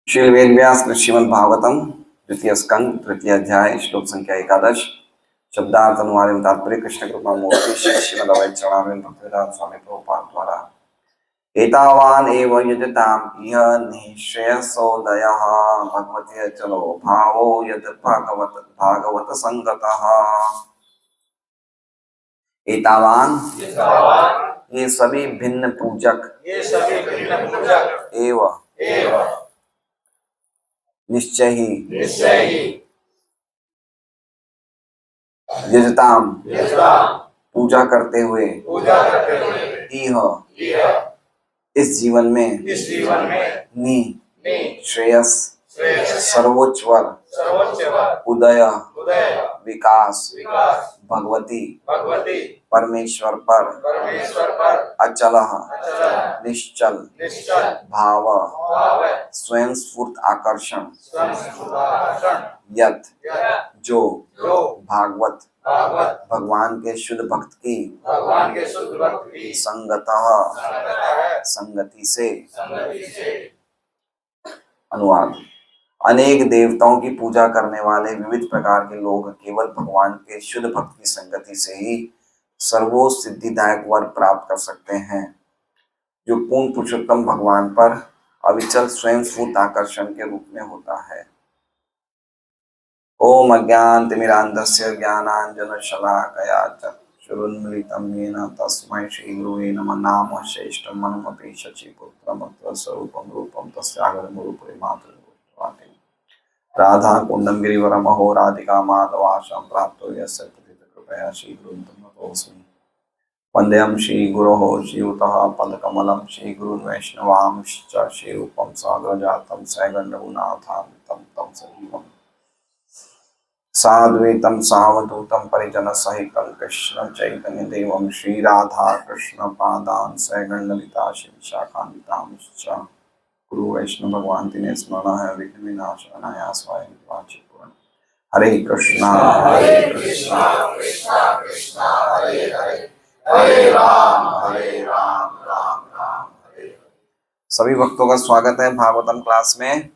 श्री वेदव्यास श्रीमद् भागवतम द्वितीय स्कंद तृतीय अध्याय श्लोक संख्या 11 शब्दार्थ अनुवाद तात्पर्य कृष्ण कृपा मूर्ति श्री श्रीमद् अवैध चरणारविंद भक्तिवेदांत स्वामी प्रभुपाद द्वारा एतावान एव यजताम इह निःश्रेयसोदयः भगवते चलो भावो यद भागवत संगतः। एतावान ये सभी भिन्न पूजक एव निश्चय ही यजताम पूजा करते हुए इह इस जीवन में नि श्रेयस सर्वोच्च वर उदय विकास भगवती परमेश्वर पर अचल निश्चल भाव स्वयं स्फूर्त आकर्षण यत जो भागवत भगवान के शुद्ध भक्त की संगतः संगति से। अनुवाद। अनेक देवताओं की पूजा करने वाले विविध प्रकार के लोग केवल भगवान के शुद्ध भक्त की संगति से ही सर्वो सिद्धिदायक वर प्राप्त कर सकते हैं, जो पूर्ण पुरुषोत्तम भगवान पर अविचल स्वयं स्फूर्त आकर्षण के रूप में होता है। ओम अज्ञानतिमिरान्धस्य ज्ञानाञ्जनशलाकया चक्षुरुन्मीलितं येन तस्मै श्रीगुरुवे नमः। नाम श्रेष्ठं मनमपि शचीपुत्रमत्र स्वरूपं रूपं तस्यागमरूपे मातृभूतवाते राधा कुण्डं गिरिवरमहो राधिका माधवाशां प्राप्तो यस्य कृपया श्रीगुरुं तमतोऽस्मि। वन्देऽहं श्रीगुरोः श्रीयुतः पदकमलं श्रीगुरुन् वैष्णवांश्च श्रीरूपं साग्रजातं सैगण्डरघुनाथान्वितं तं सजीवम् साद्वैतं सावधूतं परिजनसहितं कृष्णं चैतन्यदेवं श्रीराधा कृष्णपादान् सैगण्डललिता शिवशाखान्वितांश्च गुरु वैष्णव भगवान तिन्हें स्मरण है विघ्न विनाशनाय स्वयं वाचिपूर्ण। हरे कृष्णा कृष्णा कृष्णा हरे हरे हरे राम राम राम हरे। सभी भक्तों का स्वागत है भागवतम क्लास में।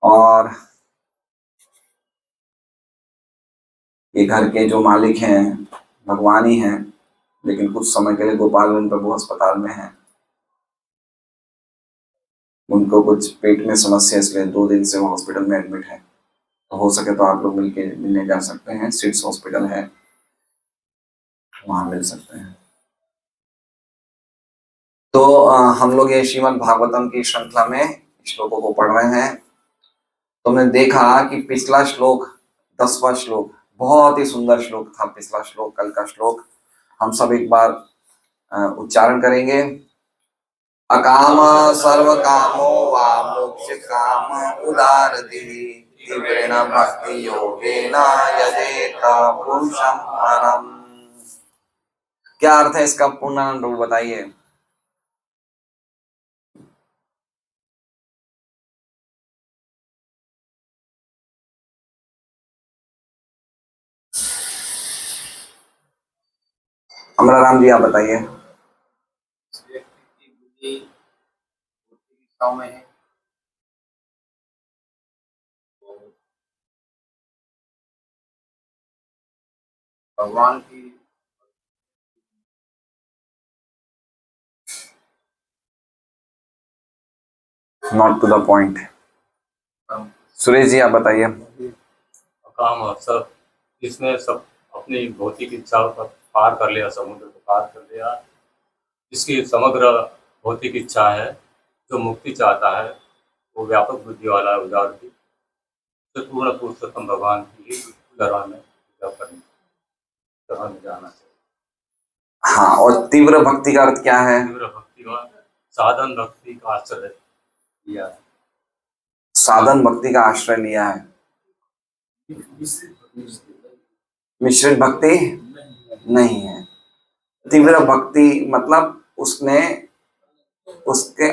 और ये घर के जो मालिक हैं भगवान ही हैं, लेकिन कुछ समय के लिए गोपाल प्रभु अस्पताल में हैं। उनको कुछ पेट में समस्या, इसलिए 2 दिन से वो हॉस्पिटल में एडमिट है। तो हो सके तो आप लोग मिलने जा सकते हैं। सिट्स हॉस्पिटल है, वहां मिल सकते हैं। तो हम लोग ये श्रीमद् भागवतम की श्रृंखला में श्लोकों को पढ़ रहे हैं। तो हमने देखा कि पिछला श्लोक 10वां श्लोक बहुत ही सुंदर श्लोक था। पिछला श्लोक, कल का श्लोक हम सब एक बार उच्चारण करेंगे। अकाम सर्व कामो वा मोक्ष काम उदारति तीव्रेण भक्ति योगेन यजेत पुरुषं परम्। क्या अर्थ है इसका? पूर्णानंद प्रभु बताइए। अमराराम जी आप बताइए। भगवान की not to the point. Suresh ji आप बताइए। काम अवसर जिसने सब अपनी भौतिक इच्छाओं पर पार कर लिया, समुद्र को पार कर लिया, जिसकी समग्र भौतिक इच्छा है, जो मुक्ति चाहता है, वो व्यापक बुद्धि वाला है, उदार बुद्धि, तो पूर्ण पुरुषोत्तम भगवान की दरबार में जाना चाहिए। हाँ, और तीव्र भक्ति का अर्थ क्या है? तीव्र भक्ति का साधन भक्ति का आश्रय लिया है। साधन भक्ति का आश्रय लिया है। मिश्रित भक्ति नहीं है। तीव्र भक्ति मतलब उसने उसके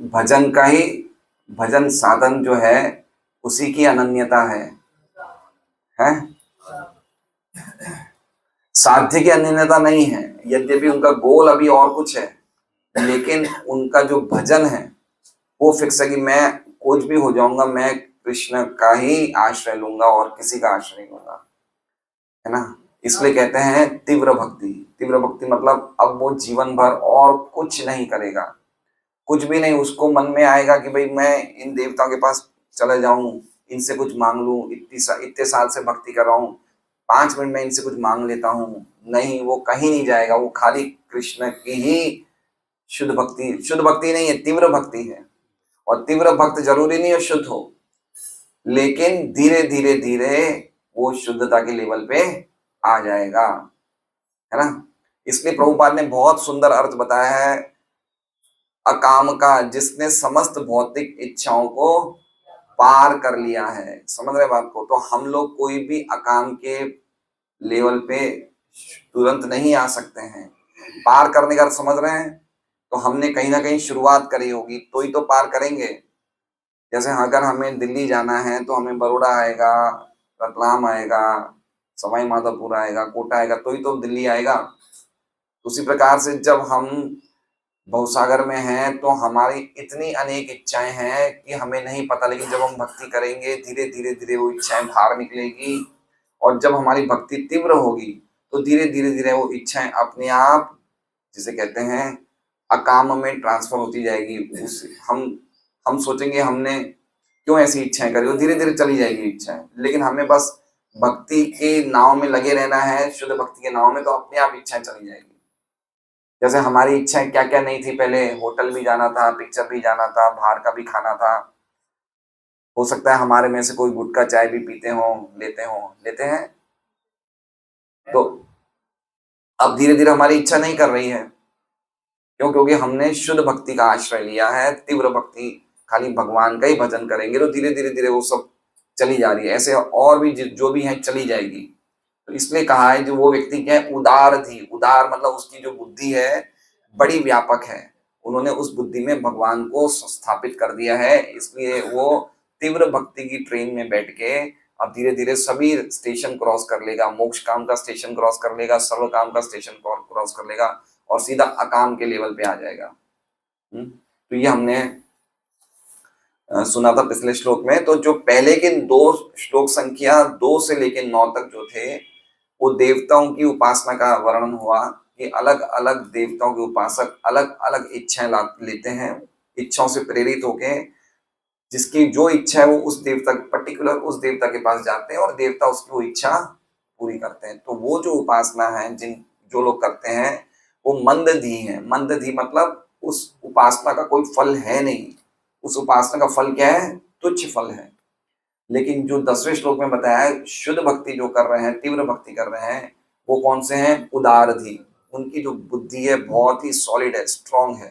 भजन का ही, भजन साधन जो है उसी की अनन्यता है। साध्य की अनन्यता नहीं है। यद्यपि उनका गोल अभी और कुछ है, लेकिन उनका जो भजन है वो फिक्स है कि मैं कुछ भी हो जाऊंगा, मैं कृष्ण का ही आश्रय लूंगा और किसी का आश्रय नहीं लूंगा, है ना। इसलिए कहते हैं तीव्र भक्ति। तीव्र भक्ति मतलब अब वो जीवन भर और कुछ नहीं करेगा, कुछ भी नहीं। उसको मन में आएगा कि भाई मैं इन देवताओं के पास चले जाऊं, इनसे कुछ मांग लूं, इतने साल से भक्ति कर रहा हूं, 5 मिनट में इनसे कुछ मांग लेता हूँ। नहीं, वो कहीं नहीं जाएगा, वो खाली कृष्ण की ही शुद्ध भक्ति, शुद्ध भक्ति नहीं है, तीव्र भक्ति है। और तीव्र भक्त जरूरी नहीं है शुद्ध हो, लेकिन धीरे धीरे धीरे वो शुद्धता के लेवल पे आ जाएगा, है ना। इसलिए प्रभुपाद ने बहुत सुंदर अर्थ बताया है अकाम का, जिसने समस्त भौतिक इच्छाओं को पार कर लिया है। समझ रहे बात को। तो हम लोग कोई भी अकाम के लेवल पे तुरंत नहीं आ सकते हैं। पार करने का अर्थ समझ रहे हैं। तो हमने कहीं ना कहीं शुरुआत करी होगी तो ही तो पार करेंगे। जैसे अगर हमें दिल्ली जाना है तो हमें बड़ौदा आएगा, रतलाम आएगा, सवाई माधोपुर आएगा, कोटा आएगा, तो ही तो दिल्ली आएगा। उसी प्रकार से जब हम भवसागर में हैं तो हमारी इतनी अनेक इच्छाएं हैं कि हमें नहीं पता, लेकिन जब हम भक्ति करेंगे धीरे धीरे धीरे वो इच्छाएं बाहर निकलेगी। और जब हमारी भक्ति तीव्र होगी तो धीरे धीरे धीरे वो इच्छाएं अपने आप, जिसे कहते हैं अकाम में ट्रांसफर होती जाएगी। उस हम सोचेंगे हमने क्यों ऐसी इच्छाएं करी, वो धीरे धीरे चली जाएगी इच्छाएं। लेकिन हमें बस भक्ति के नाव में लगे रहना है, शुद्ध भक्ति के नाव में, तो अपने आप इच्छाएं चली जाएगी। जैसे हमारी इच्छाएं क्या क्या नहीं थी पहले, होटल भी जाना था, पिक्चर भी जाना था, बाहर का भी खाना था। हो सकता है हमारे में से कोई गुटखा चाय भी पीते हो, लेते हैं। तो अब धीरे धीरे हमारी इच्छा नहीं कर रही है, क्यों? क्योंकि हमने शुद्ध भक्ति का आश्रय लिया है। तीव्र भक्ति, खाली भगवान का ही भजन करेंगे तो धीरे धीरे धीरे वो सब चली जा रही है। ऐसे और भी जो भी है चली जाएगी। तो इसलिए कहा है जो वो व्यक्ति क्या है, उदार थी। उदार मतलब उसकी जो बुद्धि है बड़ी व्यापक है, उन्होंने उस बुद्धि में भगवान को स्थापित कर दिया है। इसलिए वो तीव्र भक्ति की ट्रेन में बैठ के अब धीरे धीरे सभी स्टेशन क्रॉस कर लेगा। मोक्ष काम का स्टेशन क्रॉस कर लेगा, सर्व काम का स्टेशन क्रॉस कर लेगा और सीधा अकाम के लेवल पे आ जाएगा। तो ये हमने सुना था पिछले श्लोक में। तो जो पहले के 2 श्लोक संख्या 2 से लेकर 9 तक जो थे, वो देवताओं की उपासना का वर्णन हुआ कि अलग अलग देवताओं के उपासक अलग अलग इच्छाएं लेते हैं। इच्छाओं से प्रेरित होके जिसकी जो इच्छा है वो उस देवता, पर्टिकुलर उस देवता के पास जाते हैं और देवता उसकी वो इच्छा पूरी करते हैं। तो वो जो उपासना है जो लोग करते हैं वो मंदधी है। मंदधी मतलब उस उपासना का कोई फल है नहीं, उस उपासना का फल क्या है, तुच्छ फल है। लेकिन जो 10वें श्लोक में बताया है, शुद्ध भक्ति जो कर रहे हैं, तीव्र भक्ति कर रहे हैं, वो कौन से हैं? उदारधी। उनकी जो बुद्धि है बहुत ही सॉलिड है, स्ट्रांग है।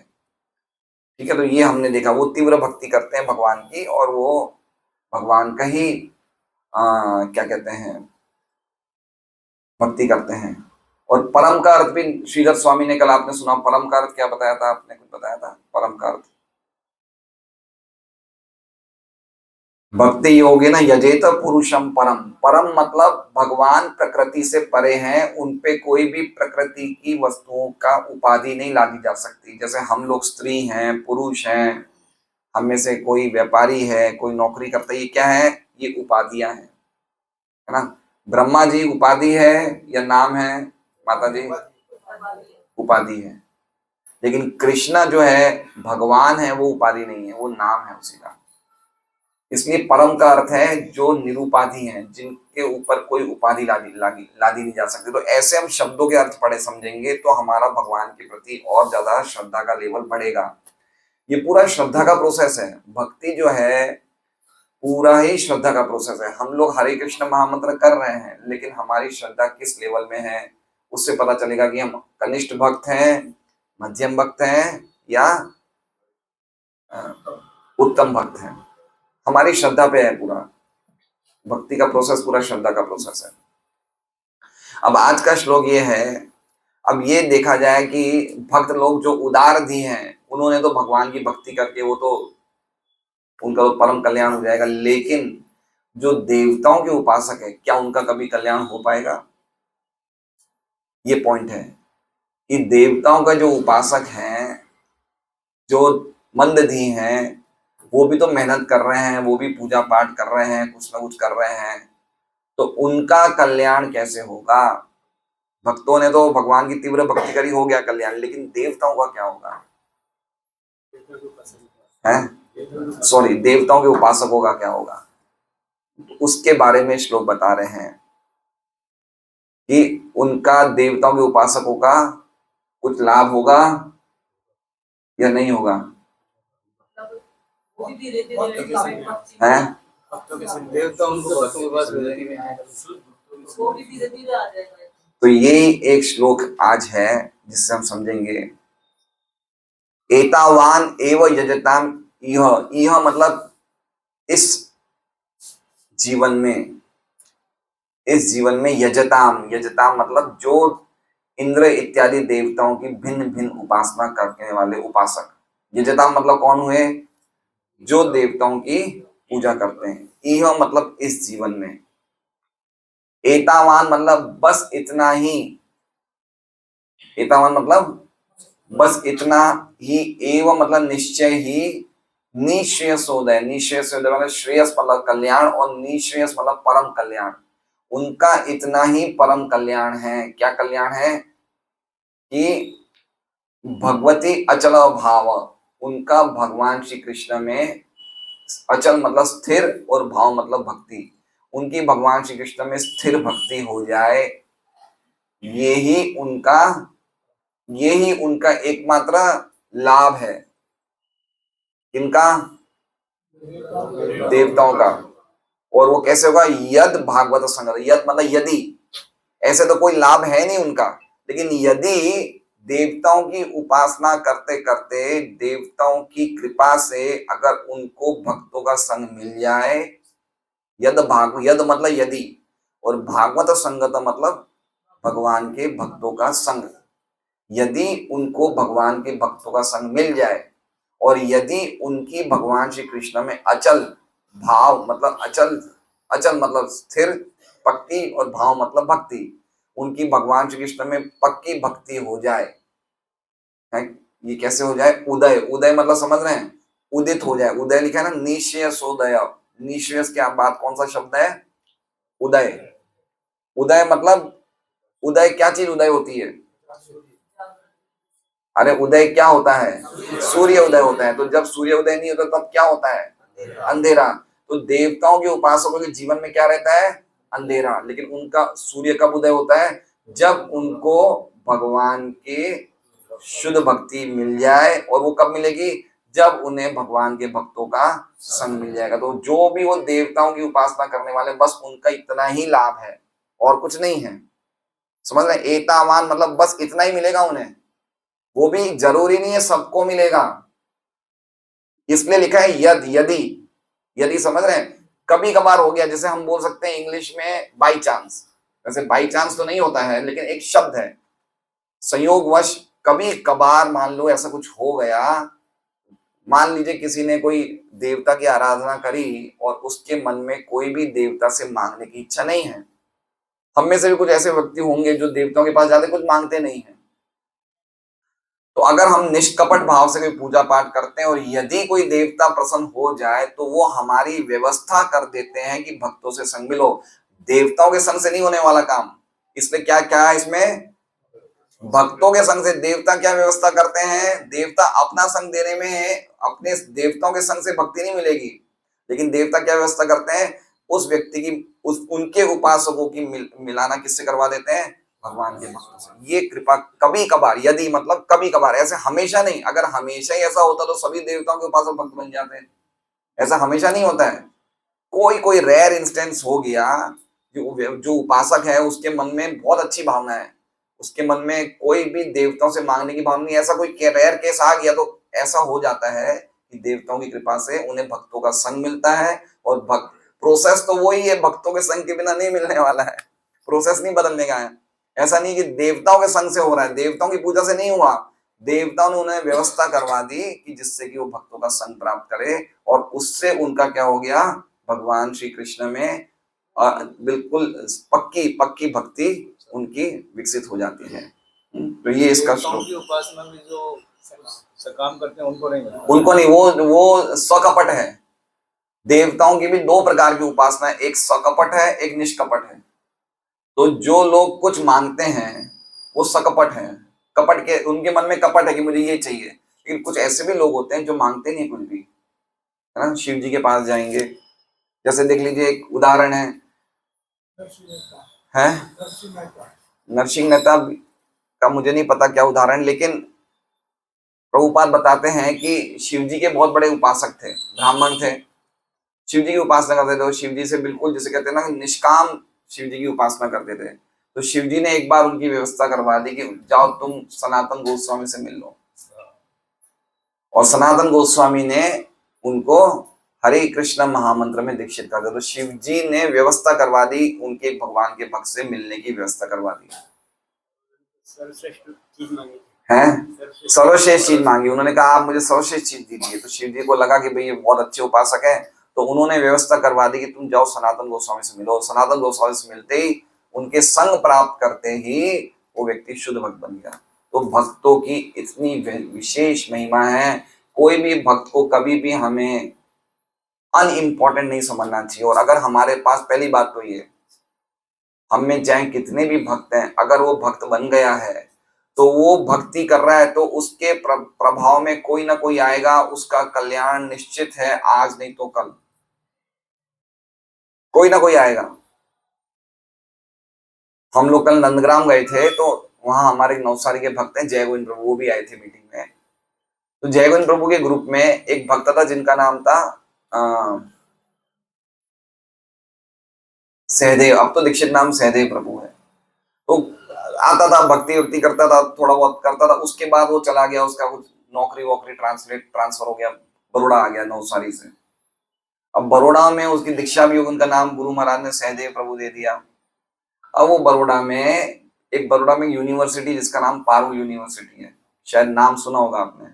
ठीक है। तो ये हमने देखा, वो तीव्र भक्ति करते हैं भगवान की और वो भगवान का ही क्या कहते हैं, भक्ति करते हैं। और परम का अर्थ भी श्रीधर स्वामी ने, कल आपने सुना, परम का अर्थ क्या बताया था? आपने कुछ बताया था परम का अर्थ? भक्ति योगे न यजेत पुरुषम परम। परम मतलब भगवान प्रकृति से परे हैं, उन पे कोई भी प्रकृति की वस्तुओं का उपाधि नहीं लादी जा सकती। जैसे हम लोग स्त्री हैं, पुरुष हैं, हम में से कोई व्यापारी है, कोई नौकरी करता है, ये क्या है? ये उपाधियां हैं, है ना। ब्रह्मा जी उपाधि है या नाम है? माता जी उपाधि है। लेकिन कृष्णा जो है, भगवान है, वो उपाधि नहीं है, वो नाम है उसी का। इसलिए परम का अर्थ है जो निरुपाधि हैं, जिनके ऊपर कोई उपाधि लादी नहीं जा सकती। तो ऐसे हम शब्दों के अर्थ पढ़े समझेंगे तो हमारा भगवान के प्रति और ज्यादा श्रद्धा का लेवल बढ़ेगा। ये पूरा श्रद्धा का प्रोसेस है। भक्ति जो है पूरा ही श्रद्धा का प्रोसेस है। हम लोग हरे कृष्ण महामंत्र कर रहे हैं, लेकिन हमारी श्रद्धा किस लेवल में है उससे पता चलेगा कि हम कनिष्ठ भक्त हैं, मध्यम भक्त हैं या उत्तम भक्त हैं। हमारी श्रद्धा पे है पूरा भक्ति का प्रोसेस, पूरा श्रद्धा का प्रोसेस है। अब आज का श्लोक ये है, अब ये देखा जाए कि भक्त लोग जो उदारधी हैं, उन्होंने तो भगवान की भक्ति करके वो तो उनका तो परम कल्याण हो जाएगा। लेकिन जो देवताओं के उपासक है, क्या उनका कभी कल्याण हो पाएगा? ये पॉइंट है कि देवताओं का जो उपासक हैं, जो मंदधी हैं, वो भी तो मेहनत कर रहे हैं, वो भी पूजा पाठ कर रहे हैं, कुछ ना कुछ कर रहे हैं, तो उनका कल्याण कैसे होगा? भक्तों ने तो भगवान की तीव्र भक्ति करी, हो गया कल्याण, लेकिन देवताओं का क्या होगा? हैं? सॉरी, देवताओं के उपासकों का क्या होगा? उसके बारे में श्लोक बता रहे हैं कि उनका, देवताओं के उपासकों का कुछ लाभ होगा या नहीं होगा? हैं? तो ये एक श्लोक आज है जिससे हम समझेंगे, एतावान एव यजताम इह, इह मतलब इस जीवन में, इस जीवन में यजताम, यजताम मतलब जो इंद्र इत्यादि देवताओं की भिन्न भिन्न उपासना करने वाले उपासक। यजताम मतलब कौन हुए? जो देवताओं की पूजा करते हैं। इह मतलब इस जीवन में, एतावान मतलब बस इतना ही, एतावान मतलब बस इतना ही, एवं मतलब निश्चय ही, निश्रेयसोदय, निश्रेयसोदय मतलब श्रेयस मतलब कल्याण, और निश्रेयस मतलब परम कल्याण। उनका इतना ही परम कल्याण है। क्या कल्याण है? कि भगवती अचल भाव, उनका भगवान श्री कृष्ण में, अचल मतलब स्थिर और भाव मतलब भक्ति, उनकी भगवान श्री कृष्ण में स्थिर भक्ति हो जाए, यही उनका, यही उनका एकमात्र लाभ है। किनका? देवताओं का। और वो कैसे होगा? यद भागवत संगत, यद मतलब यदि, ऐसे तो कोई लाभ है नहीं उनका, लेकिन यदि देवताओं की उपासना करते करते, देवताओं की कृपा से अगर उनको भक्तों का संग मिल जाए, यद भाग, यद मतलब यदि, और भागवत संगत मतलब भगवान के भक्तों का संग, यदि उनको भगवान के भक्तों का संग मिल जाए, और यदि उनकी भगवान श्री कृष्ण में अचल भाव मतलब अचल, अचल मतलब स्थिर, पक्की, और भाव मतलब भक्ति, उनकी भगवान श्री कृष्ण में पक्की भक्ति हो जाए, है? ये कैसे हो जाए? उदय, उदय मतलब समझ रहे हैं? उदित हो जाए। उदय लिखा है ना, निश्रेयसोदय। निश्रेयस के बाद कौन सा शब्द है? उदय। उदय मतलब, उदय क्या चीज उदय होती है? अरे उदय क्या होता है? सूर्य उदय होता है। तो जब सूर्य उदय नहीं होता तब क्या होता है? अंधेरा। तो देवताओं के उपासकों के जीवन में क्या रहता है? अंधेरा। लेकिन उनका सूर्य कब उदय होता है? जब उनको भगवान के शुद्ध भक्ति मिल जाए। और वो कब मिलेगी? जब उन्हें भगवान के भक्तों का संग मिल जाएगा। तो जो भी वो देवताओं की उपासना करने वाले, बस उनका इतना ही लाभ है और कुछ नहीं है। समझ रहे? एतावान मतलब बस इतना ही मिलेगा उन्हें, वो भी जरूरी नहीं है सबको मिलेगा। इसलिए लिखा है यद, यदि, यदि, समझ रहे हैं? कभी कभार हो गया, जैसे हम बोल सकते हैं इंग्लिश में बाई चांस, वैसे बाई चांस तो नहीं होता है, लेकिन एक शब्द है, संयोगवश कभी कभार मान लो ऐसा कुछ हो गया। मान लीजिए किसी ने कोई देवता की आराधना करी और उसके मन में कोई भी देवता से मांगने की इच्छा नहीं है। हम में से भी कुछ ऐसे व्यक्ति होंगे जो देवताओं के पास जाते कुछ मांगते नहीं है। तो अगर हम निष्कपट भाव से कोई पूजा पाठ करते हैं और यदि कोई देवता प्रसन्न हो जाए तो वो हमारी व्यवस्था कर देते हैं कि भक्तों से संग मिलो। देवताओं के संग से नहीं होने वाला काम। इसलिए क्या क्या है इसमें? भक्तों के संग से। देवता क्या व्यवस्था करते हैं? देवता अपना संग देने में है, अपने देवताओं के संग से भक्ति नहीं मिलेगी। लेकिन देवता क्या व्यवस्था करते हैं? उस व्यक्ति की, उस उनके उपासकों की मिलाना किससे करवा देते हैं? भगवान के भक्तों से। ये कृपा कभी कभार, यदि मतलब कभी कभार, ऐसे हमेशा नहीं। अगर हमेशा ही ऐसा होता तो सभी देवताओं के उपासक भक्त बन जाते हैं। ऐसा हमेशा नहीं होता है। कोई कोई रेयर इंस्टेंस हो गया, जो उपासक है उसके मन में बहुत अच्छी भावना है, उसके मन में कोई भी देवताओं से मांगने की भावना नहीं, ऐसा कोई रेयर केस आ गया तो ऐसा हो जाता है कि देवताओं की कृपा से उन्हें भक्तों का संग मिलता है। और भक्त, प्रोसेस तो वही है, भक्तों के संग के बिना नहीं मिलने वाला है। प्रोसेस नहीं बदलने का है। ऐसा नहीं कि देवताओं के संग से हो रहा है, देवताओं की पूजा से नहीं हुआ। देवताओं ने उन्हें व्यवस्था करवा दी कि जिससे कि वो भक्तों का संग प्राप्त करे, और उससे उनका क्या हो गया? भगवान श्री कृष्ण में बिल्कुल पक्की पक्की भक्ति उनकी विकसित हो जाती है। तो ये इसका श्लोक। की उपासना में जो काम करते हैं उनको नहीं मिलता। उनको नहीं, वो स्वकपट है। देवताओं की भी दो प्रकार की उपासना है, एक स्वकपट है, एक निष्कपट है। तो जो लोग कुछ मांगते हैं वो सकपट हैं, कपट के, उनके मन में कपट है कि मुझे ये चाहिए। लेकिन कुछ ऐसे भी लोग होते हैं जो मांगते नहीं कुछ भी, है ना, शिव जी के पास जाएंगे। जैसे देख लीजिए, एक उदाहरण है नरसिंह मेहता का, मुझे नहीं पता क्या उदाहरण, लेकिन प्रभुपाद बताते हैं कि शिव जी के बहुत बड़े उपासक थे, ब्राह्मण थे, शिव जी की उपासना करते थे, शिव जी से बिल्कुल, जिसे कहते हैं ना, निष्काम शिव जी की उपासना करते थे। तो शिव जी ने एक बार उनकी व्यवस्था करवा दी कि जाओ तुम सनातन गोस्वामी से मिल लो। और सनातन गोस्वामी ने उनको हरे कृष्ण महामंत्र में दीक्षित कर दिया। तो शिव जी ने व्यवस्था करवा दी, उनके भगवान के भक्त से मिलने की व्यवस्था करवा दी सर्वश्रेष्ठ चीज मांगी है, सर्वश्रेष्ठ चीज मांगी। उन्होंने कहा आप मुझे सर्वश्रेष्ठ चीज दीजिए। तो शिव जी को लगा कि भाई ये बहुत अच्छे उपासक है, तो उन्होंने व्यवस्था करवा दी कि तुम जाओ सनातन गोस्वामी से मिलो। सनातन गोस्वामी से मिलते ही, उनके संग प्राप्त करते ही वो व्यक्ति शुद्ध भक्त बन गया। तो भक्तों की इतनी विशेष महिमा है, कोई भी भक्त को कभी भी हमें अनइम्पोर्टेंट नहीं समझना चाहिए। और अगर हमारे पास, पहली बात तो ये, हम में चाहे कितने भी भक्त हैं, अगर वो भक्त बन गया है तो वो भक्ति कर रहा है, तो उसके प्रभाव में कोई ना कोई आएगा, उसका कल्याण निश्चित है, आज नहीं तो कल कोई ना कोई आएगा। हम लोग कल नंदग्राम गए थे, तो वहां हमारे नवसारी के भक्त हैं जय गोविंद प्रभु, वो भी आए थे मीटिंग में। तो जय गोविंद प्रभु के ग्रुप में एक भक्त था जिनका नाम था सहदेव, अब तो दीक्षित नाम सहदेव प्रभु है। तो आता था, भक्ति वक्ति करता था, थोड़ा बहुत करता था, उसके बाद वो चला गया, उसका कुछ नौकरी वोकरी ट्रांसफर हो गया, बड़ौदा आ गया नवसारी से। अब बड़ौदा में उसकी दीक्षा भी, उनका नाम गुरु महाराज ने सहदेव प्रभु दे दिया। अब वो बड़ौदा में यूनिवर्सिटी, जिसका नाम पारुल यूनिवर्सिटी है, शायद नाम सुना होगा आपने।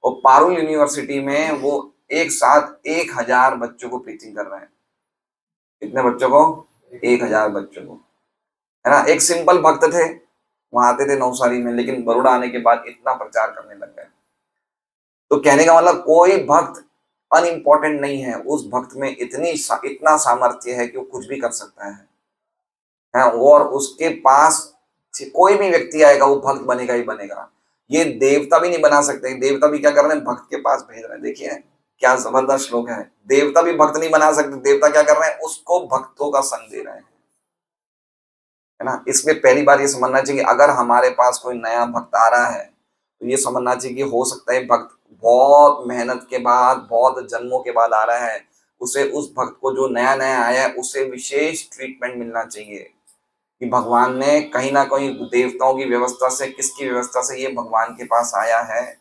और पारुल यूनिवर्सिटी में वो एक साथ 1000 बच्चों को प्रीचिंग कर रहे हैं। कितने बच्चों को? 1000 बच्चों को, है ना। एक सिंपल भक्त थे, वहां आते थे नवसारी में, लेकिन बड़ौदा आने के बाद इतना प्रचार करने लग गए। तो कहने का मतलब, कोई भक्त अनइम्पोर्टेंट नहीं है, उस भक्त में इतना सामर्थ्य है कि वो कुछ भी कर सकता है। और उसके पास कोई भी व्यक्ति आएगा, वो भक्त बनेगा ही बनेगा। ये देवता भी नहीं बना सकते। देवता भी क्या कर रहे हैं? भक्त के पास भेज रहे हैं। देखिए क्या जबरदस्त श्लोक है। देवता भी भक्त नहीं बना सकते। देवता क्या कर रहे हैं? उसको भक्तों का संग दे रहे हैं, है ना। इसमें पहली बार ये समझना चाहिए कि अगर हमारे पास कोई नया भक्त आ रहा है, तो ये समझना चाहिए कि हो सकता है भक्त बहुत मेहनत के बाद, बहुत जन्मों के बाद आ रहा है। उसे, उस भक्त को जो नया नया आया है, उसे विशेष ट्रीटमेंट मिलना चाहिए कि भगवान ने कहीं ना कहीं देवताओं की व्यवस्था से, किसकी व्यवस्था से ये भगवान के पास आया है।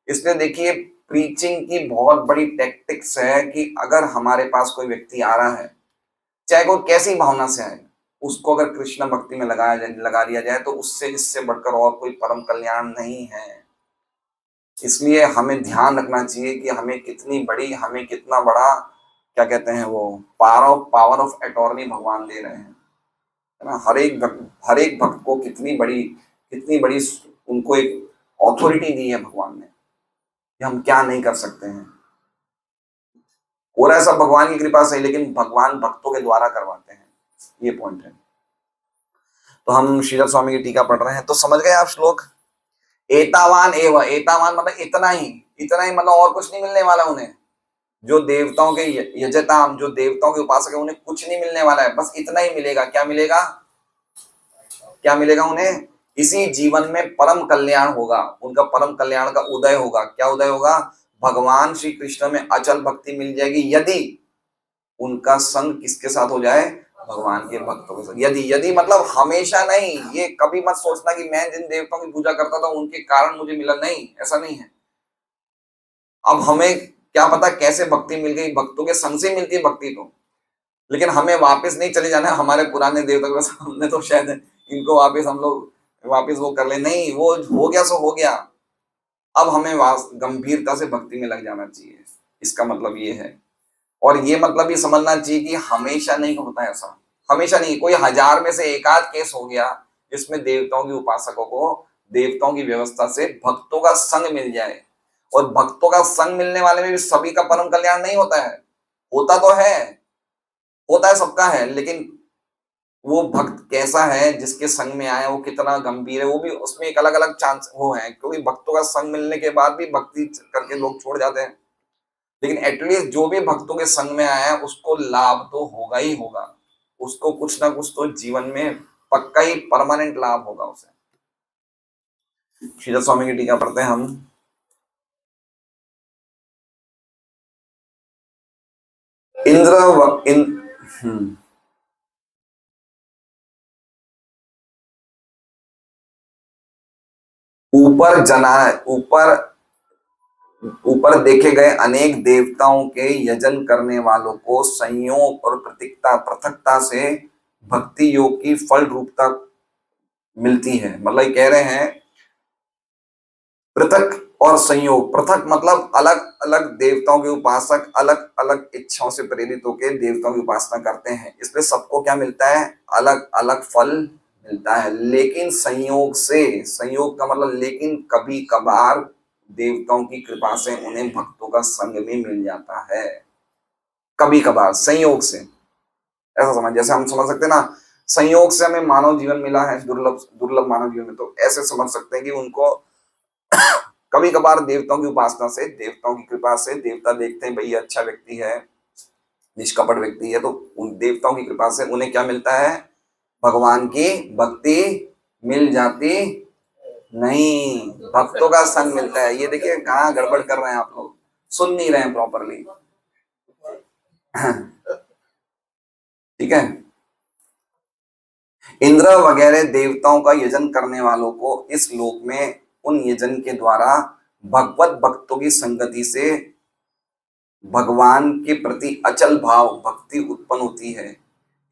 इसलिए देखिए, प्रीचिंग की बहुत बड़ी टैक्टिक्स है कि अगर हमारे पास कोई व्यक्ति आ रहा है, चाहे कोई कैसी भावना से आए, उसको अगर कृष्ण भक्ति में लगा दिया जाए, तो उससे, इससे बढ़कर और कोई परम कल्याण नहीं है। इसलिए हमें ध्यान रखना चाहिए कि हमें कितना बड़ा, क्या कहते हैं वो, पावर ऑफ अटॉर्नी भगवान दे रहे हैं, है ना। हर एक भक्त को कितनी बड़ी उनको एक ऑथोरिटी दी है भगवान ने, कि हम क्या नहीं कर सकते हैं। हो रहा है सब भगवान की कृपा से, लेकिन भगवान भक्तों के द्वारा करवाते हैं, ये पॉइंट है। तो हम श्रीधर स्वामी की टीका पढ़ रहे हैं, तो समझ गए आप श्लोक। एतावान एव, एतावान मतलब इतना ही मतलब और कुछ नहीं मिलने वाला उन्हें। जो देवताओं के यजताम, जो देवताओं के उपासक है, उन्हें कुछ नहीं मिलने वाला है, बस इतना ही मिलेगा। क्या मिलेगा? क्या मिलेगा उन्हें? इसी जीवन में परम कल्याण होगा, उनका परम कल्याण का उदय होगा। क्या उदय होगा? भगवान श्री कृष्ण में अचल भक्ति मिल जाएगी, यदि उनका संग किसके साथ हो जाए? भगवान के भक्तों के साथ। यदि मतलब हमेशा नहीं। ये कभी मत सोचना कि मैं जिन देवताओं की पूजा करता था उनके कारण मुझे मिला, नहीं, ऐसा नहीं है। अब हमें क्या पता कैसे भक्ति मिल गई, भक्तों के संग से मिलती है भक्ति तो, लेकिन हमें वापस नहीं चले जाना है हमारे पुराने देवताओं के साथ। हमने तो शायद इनको वापस, हम लोग वापस वो कर ले, नहीं, वो हो गया सो हो गया। अब हमें गंभीरता से भक्ति में लग जाना चाहिए, इसका मतलब ये है। और ये मतलब ये समझना चाहिए कि हमेशा नहीं होता ऐसा, हमेशा नहीं। कोई 1000 में से एक आध केस हो गया जिसमें देवताओं के उपासकों को देवताओं की व्यवस्था से भक्तों का संग मिल जाए, और भक्तों का संग मिलने वाले में भी सभी का परम कल्याण नहीं होता है। होता तो है, होता है, सबका है, लेकिन वो भक्त कैसा है जिसके संग में आया, वो कितना गंभीर है, वो भी उसमें एक अलग अलग चांस वो है, क्योंकि भक्तों का संग मिलने के बाद भी भक्ति करके लोग छोड़ जाते हैं, लेकिन एटलीस्ट जो भी भक्तों के संग में आया है उसको लाभ तो होगा ही होगा, उसको कुछ ना कुछ तो जीवन में पक्का ही परमानेंट लाभ होगा उसे। श्रीधर स्वामी की टीका पढ़ते हैं हम। ऊपर जना ऊपर ऊपर देखे गए अनेक देवताओं के यजन करने वालों को संयोग और पृथकता से भक्ति योग की फल रूपता मिलती है। मतलब ये कह रहे हैं पृथक और संयोग, पृथक मतलब अलग अलग देवताओं के उपासक अलग अलग इच्छाओं से प्रेरित होकर देवताओं की उपासना करते हैं, इसलिए सबको क्या मिलता है, अलग अलग फल मिलता है। लेकिन संयोग से, संयोग का मतलब लेकिन कभी कभार देवताओं की कृपा से उन्हें भक्तों का संग भी मिल जाता है, कभी कभार संयोग से। ऐसा समझ, जैसे हम समझ सकते हैं ना, संयोग से हमें मानव जीवन मिला है, दुर्लभ दुर्लभ मानव जीवन में, तो ऐसे समझ सकते हैं कि उनको कभी कभार देवताओं की उपासना से, देवताओं की कृपा से, देवता देखते हैं भाई अच्छा व्यक्ति है, निष्कपट व्यक्ति है, तो उन देवताओं की कृपा से उन्हें क्या मिलता है, भगवान की भक्ति मिल जाती नहीं, भक्तों का संग मिलता है। ये देखिए कहाँ गड़बड़ कर रहे हैं आप लोग, सुन नहीं रहे हैं प्रॉपरली। ठीक है, इंद्र वगैरह देवताओं का यजन करने वालों को इस लोक में उन यजन के द्वारा भगवत भक्तों की संगति से भगवान के प्रति अचल भाव भक्ति उत्पन्न होती है,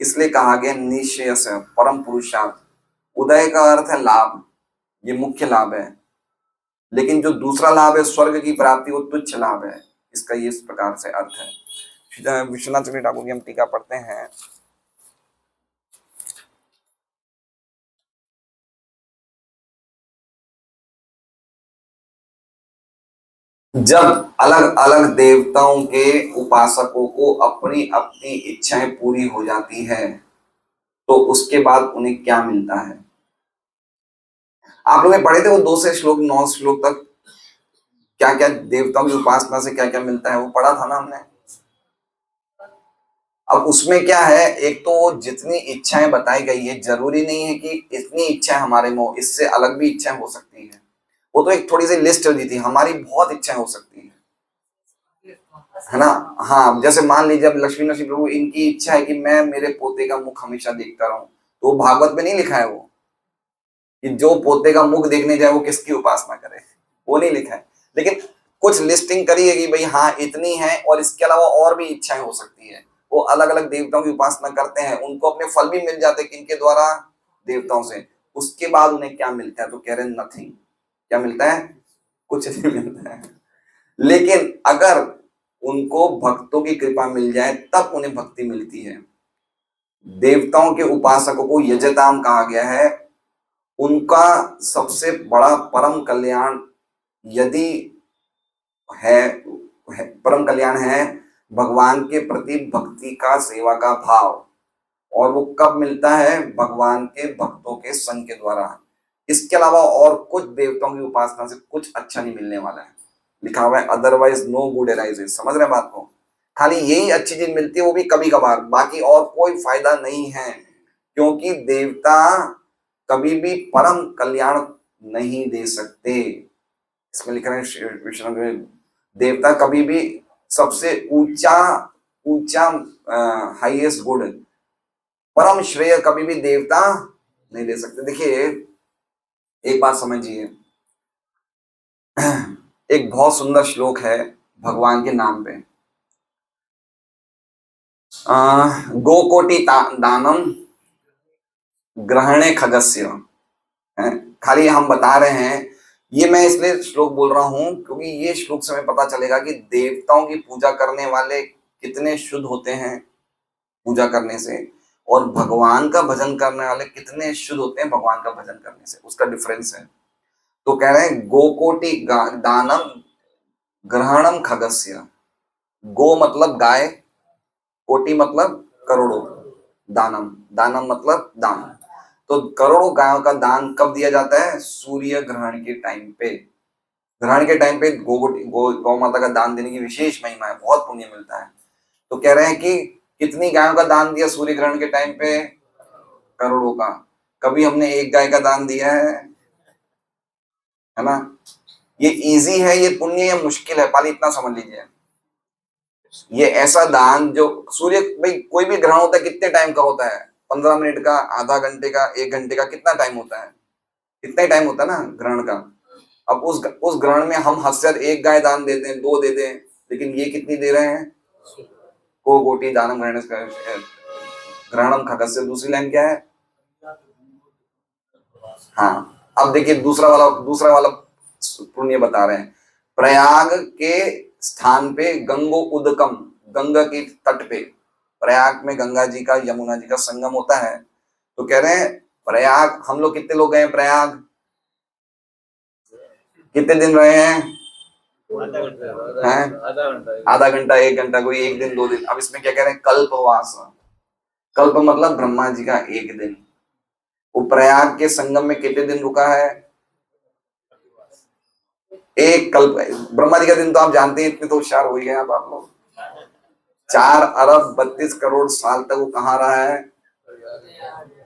इसलिए कहा गया निश्चयस परम पुरुषार्थ। उदय का अर्थ है लाभ, ये मुख्य लाभ है, लेकिन जो दूसरा लाभ है स्वर्ग की प्राप्ति वो तुच्छ लाभ है, इसका ये इस प्रकार से अर्थ है। विश्वनाथ चक्रवर्ती ठाकुर की हम टीका पढ़ते हैं। जब अलग अलग देवताओं के उपासकों को अपनी अपनी इच्छाएं पूरी हो जाती है तो उसके बाद उन्हें क्या मिलता है। आप लोग ने पढ़े थे वो 2 से श्लोक 9 श्लोक तक, क्या क्या देवताओं की उपासना से क्या क्या मिलता है, वो पढ़ा था ना हमने। अब उसमें क्या है, एक तो जितनी इच्छाएं बताई गई है जरूरी नहीं है कि इतनी इच्छाएं हमारे में हो, इससे अलग भी इच्छाएं हो सकती है। वो तो एक थोड़ी सी लिस्ट दी थी, हमारी बहुत इच्छाएं हो सकती है ना। हाँ, जैसे मान लीजिए अब लक्ष्मी नरसिंह प्रभु इनकी इच्छा है कि मैं मेरे पोते का मुख हमेशा देखता रहूं, तो भागवत में नहीं लिखा है वो कि जो पोते का मुख देखने जाए वो किसकी उपासना करे, वो नहीं लिखा है, लेकिन कुछ लिस्टिंग करी है कि भाई हाँ इतनी है और इसके अलावा और भी इच्छाएं हो सकती है। वो अलग अलग देवताओं की उपासना करते हैं, उनको अपने फल भी मिल जाते हैं किनके द्वारा, देवताओं से। उसके बाद उन्हें क्या मिलता है, तो कह रहे हैं नथिंग। क्या मिलता है, कुछ नहीं मिलता है। लेकिन अगर उनको भक्तों की कृपा मिल जाए तब उन्हें भक्ति मिलती है। देवताओं के उपासकों को यजताम कहा गया है, उनका सबसे बड़ा परम कल्याण यदि है परम कल्याण है भगवान के प्रति भक्ति का, सेवा का भाव, और वो कब मिलता है, भगवान के भक्तों के संग के द्वारा। इसके अलावा और कुछ देवताओं की उपासना से कुछ अच्छा नहीं मिलने वाला है, लिखा हुआ है अदरवाइज नो गुड अराइजेस। समझ रहे बात को, खाली यही अच्छी चीज मिलती है, वो भी कभी कभार, बाकी और कोई फायदा नहीं है, क्योंकि देवता कभी भी परम कल्याण नहीं दे सकते। इसमें लिख रहे हैं विष्णु, देवता कभी भी सबसे ऊंचा ऊंचा हाईएस्ट गुड, परम श्रेय कभी भी देवता नहीं दे सकते। देखिए एक बात समझिए, एक बहुत सुंदर श्लोक है भगवान के नाम पे, गोकोटि दानम ग्रहणे खगस्य। खाली हम बता रहे हैं, ये मैं इसलिए श्लोक बोल रहा हूं क्योंकि ये श्लोक से हमें पता चलेगा कि देवताओं की पूजा करने वाले कितने शुद्ध होते हैं पूजा करने से, और भगवान का भजन करने वाले कितने शुद्ध होते हैं भगवान का भजन करने से, उसका डिफरेंस है। तो कह रहे हैं गोकोटि दानम ग्रहणम खगस्य, गो मतलब गाय, कोटि मतलब करोड़ों, दानम, दानम मतलब दान। तो करोड़ों गायों का दान कब दिया जाता है? सूर्य ग्रहण के टाइम पे। ग्रहण के टाइम पे गौ माता का दान देने की विशेष महिमा है, बहुत पुण्य मिलता है। तो कह रहे हैं कि कितनी गायों का दान दिया सूर्य ग्रहण के टाइम पे? करोड़ों का। कभी हमने एक गाय का दान दिया है ना? ये इजी है, ये पुण्य या मुश्किल है? पाली इतना समझ लीजिए, ये ऐसा दान जो सूर्य, भाई कोई भी ग्रहण होता है कितने टाइम का होता है? 15 मिनट का, आधा घंटे का, 1 घंटे का, कितना टाइम होता है? इतना ही टाइम होता है ना ग्रहण का। अब उस ग्रहण में हम हद से एक गाय दान देते हैं, 2 दे दें, लेकिन ये कितनी दे रहे हैं? को कोटि दानम ग्रहणम खगस्य। दूसरी लाइन क्या है? हाँ, अब देखिए दूसरा वाला पुण्य बता रहे हैं। प्रयाग के स्थान पे गंगो उदकम, गंगा के तट पे, प्रयाग में गंगा जी का यमुना जी का संगम होता है। तो कह रहे हैं प्रयाग, हम लोग कितने लोग गए प्रयाग? कितने दिन रहे हैं? आधा घंटा, 1 घंटा, कोई 1 दिन, 2 दिन। अब इसमें क्या कह रहे हैं? कल्पवास। कल्प मतलब ब्रह्मा जी का 1 दिन। वो प्रयाग के संगम में कितने दिन रुका है? एक कल्प। ब्रह्मा जी का दिन तो आप जानते हैं, इतने तो होशियार हो ही गए आप लोग। 4 अरब 32 करोड़ साल तक वो कहाँ रहा है?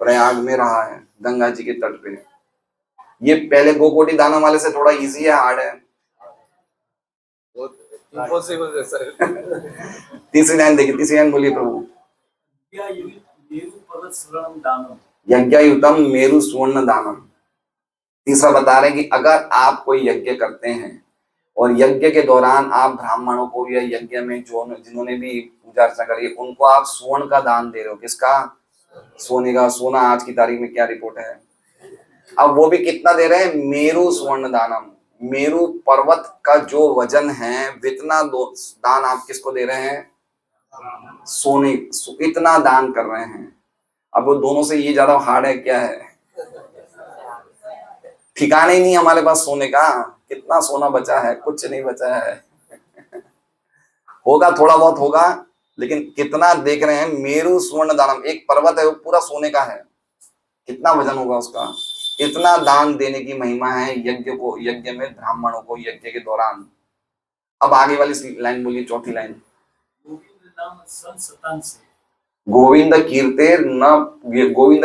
प्रयाग में रहा है, गंगा जी के तट पे। ये पहले गोकोटि दानम वाले से थोड़ा इजी है, हार्ड है? इम्पॉसिबल है सर। तीसरी लाइन देखिए, तीसरी लाइन बोलिए प्रभु। यज्ञायुतम मेरु सुवर्ण दानम। तीसरा बता रहे हैं कि अगर आप कोई यज्ञ करते हैं और यज्ञ के दौरान आप ब्राह्मणों को या यज्ञ में जो जिन्होंने भी पूजा अर्चना करी है उनको आप स्वर्ण का दान दे रहे हो। किसका? सोने का। सोना आज की तारीख में क्या रिपोर्ट है? अब वो भी कितना दे रहे हैं? मेरु स्वर्ण दानम। मेरु पर्वत का जो वजन है इतना दान आप किसको दे रहे हैं? सोने। इतना दान कर रहे हैं। अब वो दोनों से ये ज्यादा हार्ड है क्या है? ठिकाने ही नहीं हमारे पास सोने का। कितना सोना बचा है? कुछ नहीं बचा है। होगा, थोड़ा बहुत होगा, लेकिन कितना देख रहे हैं? मेरु स्वर्ण दानम, एक पर्वत है वो पूरा सोने का है। कितना वजन होगा उसका? इतना दान देने की महिमा है यज्ञ में ब्राह्मणों को यज्ञ के दौरान। अब आगे वाली लाइन बोलिए, चौथी लाइन। गोविंद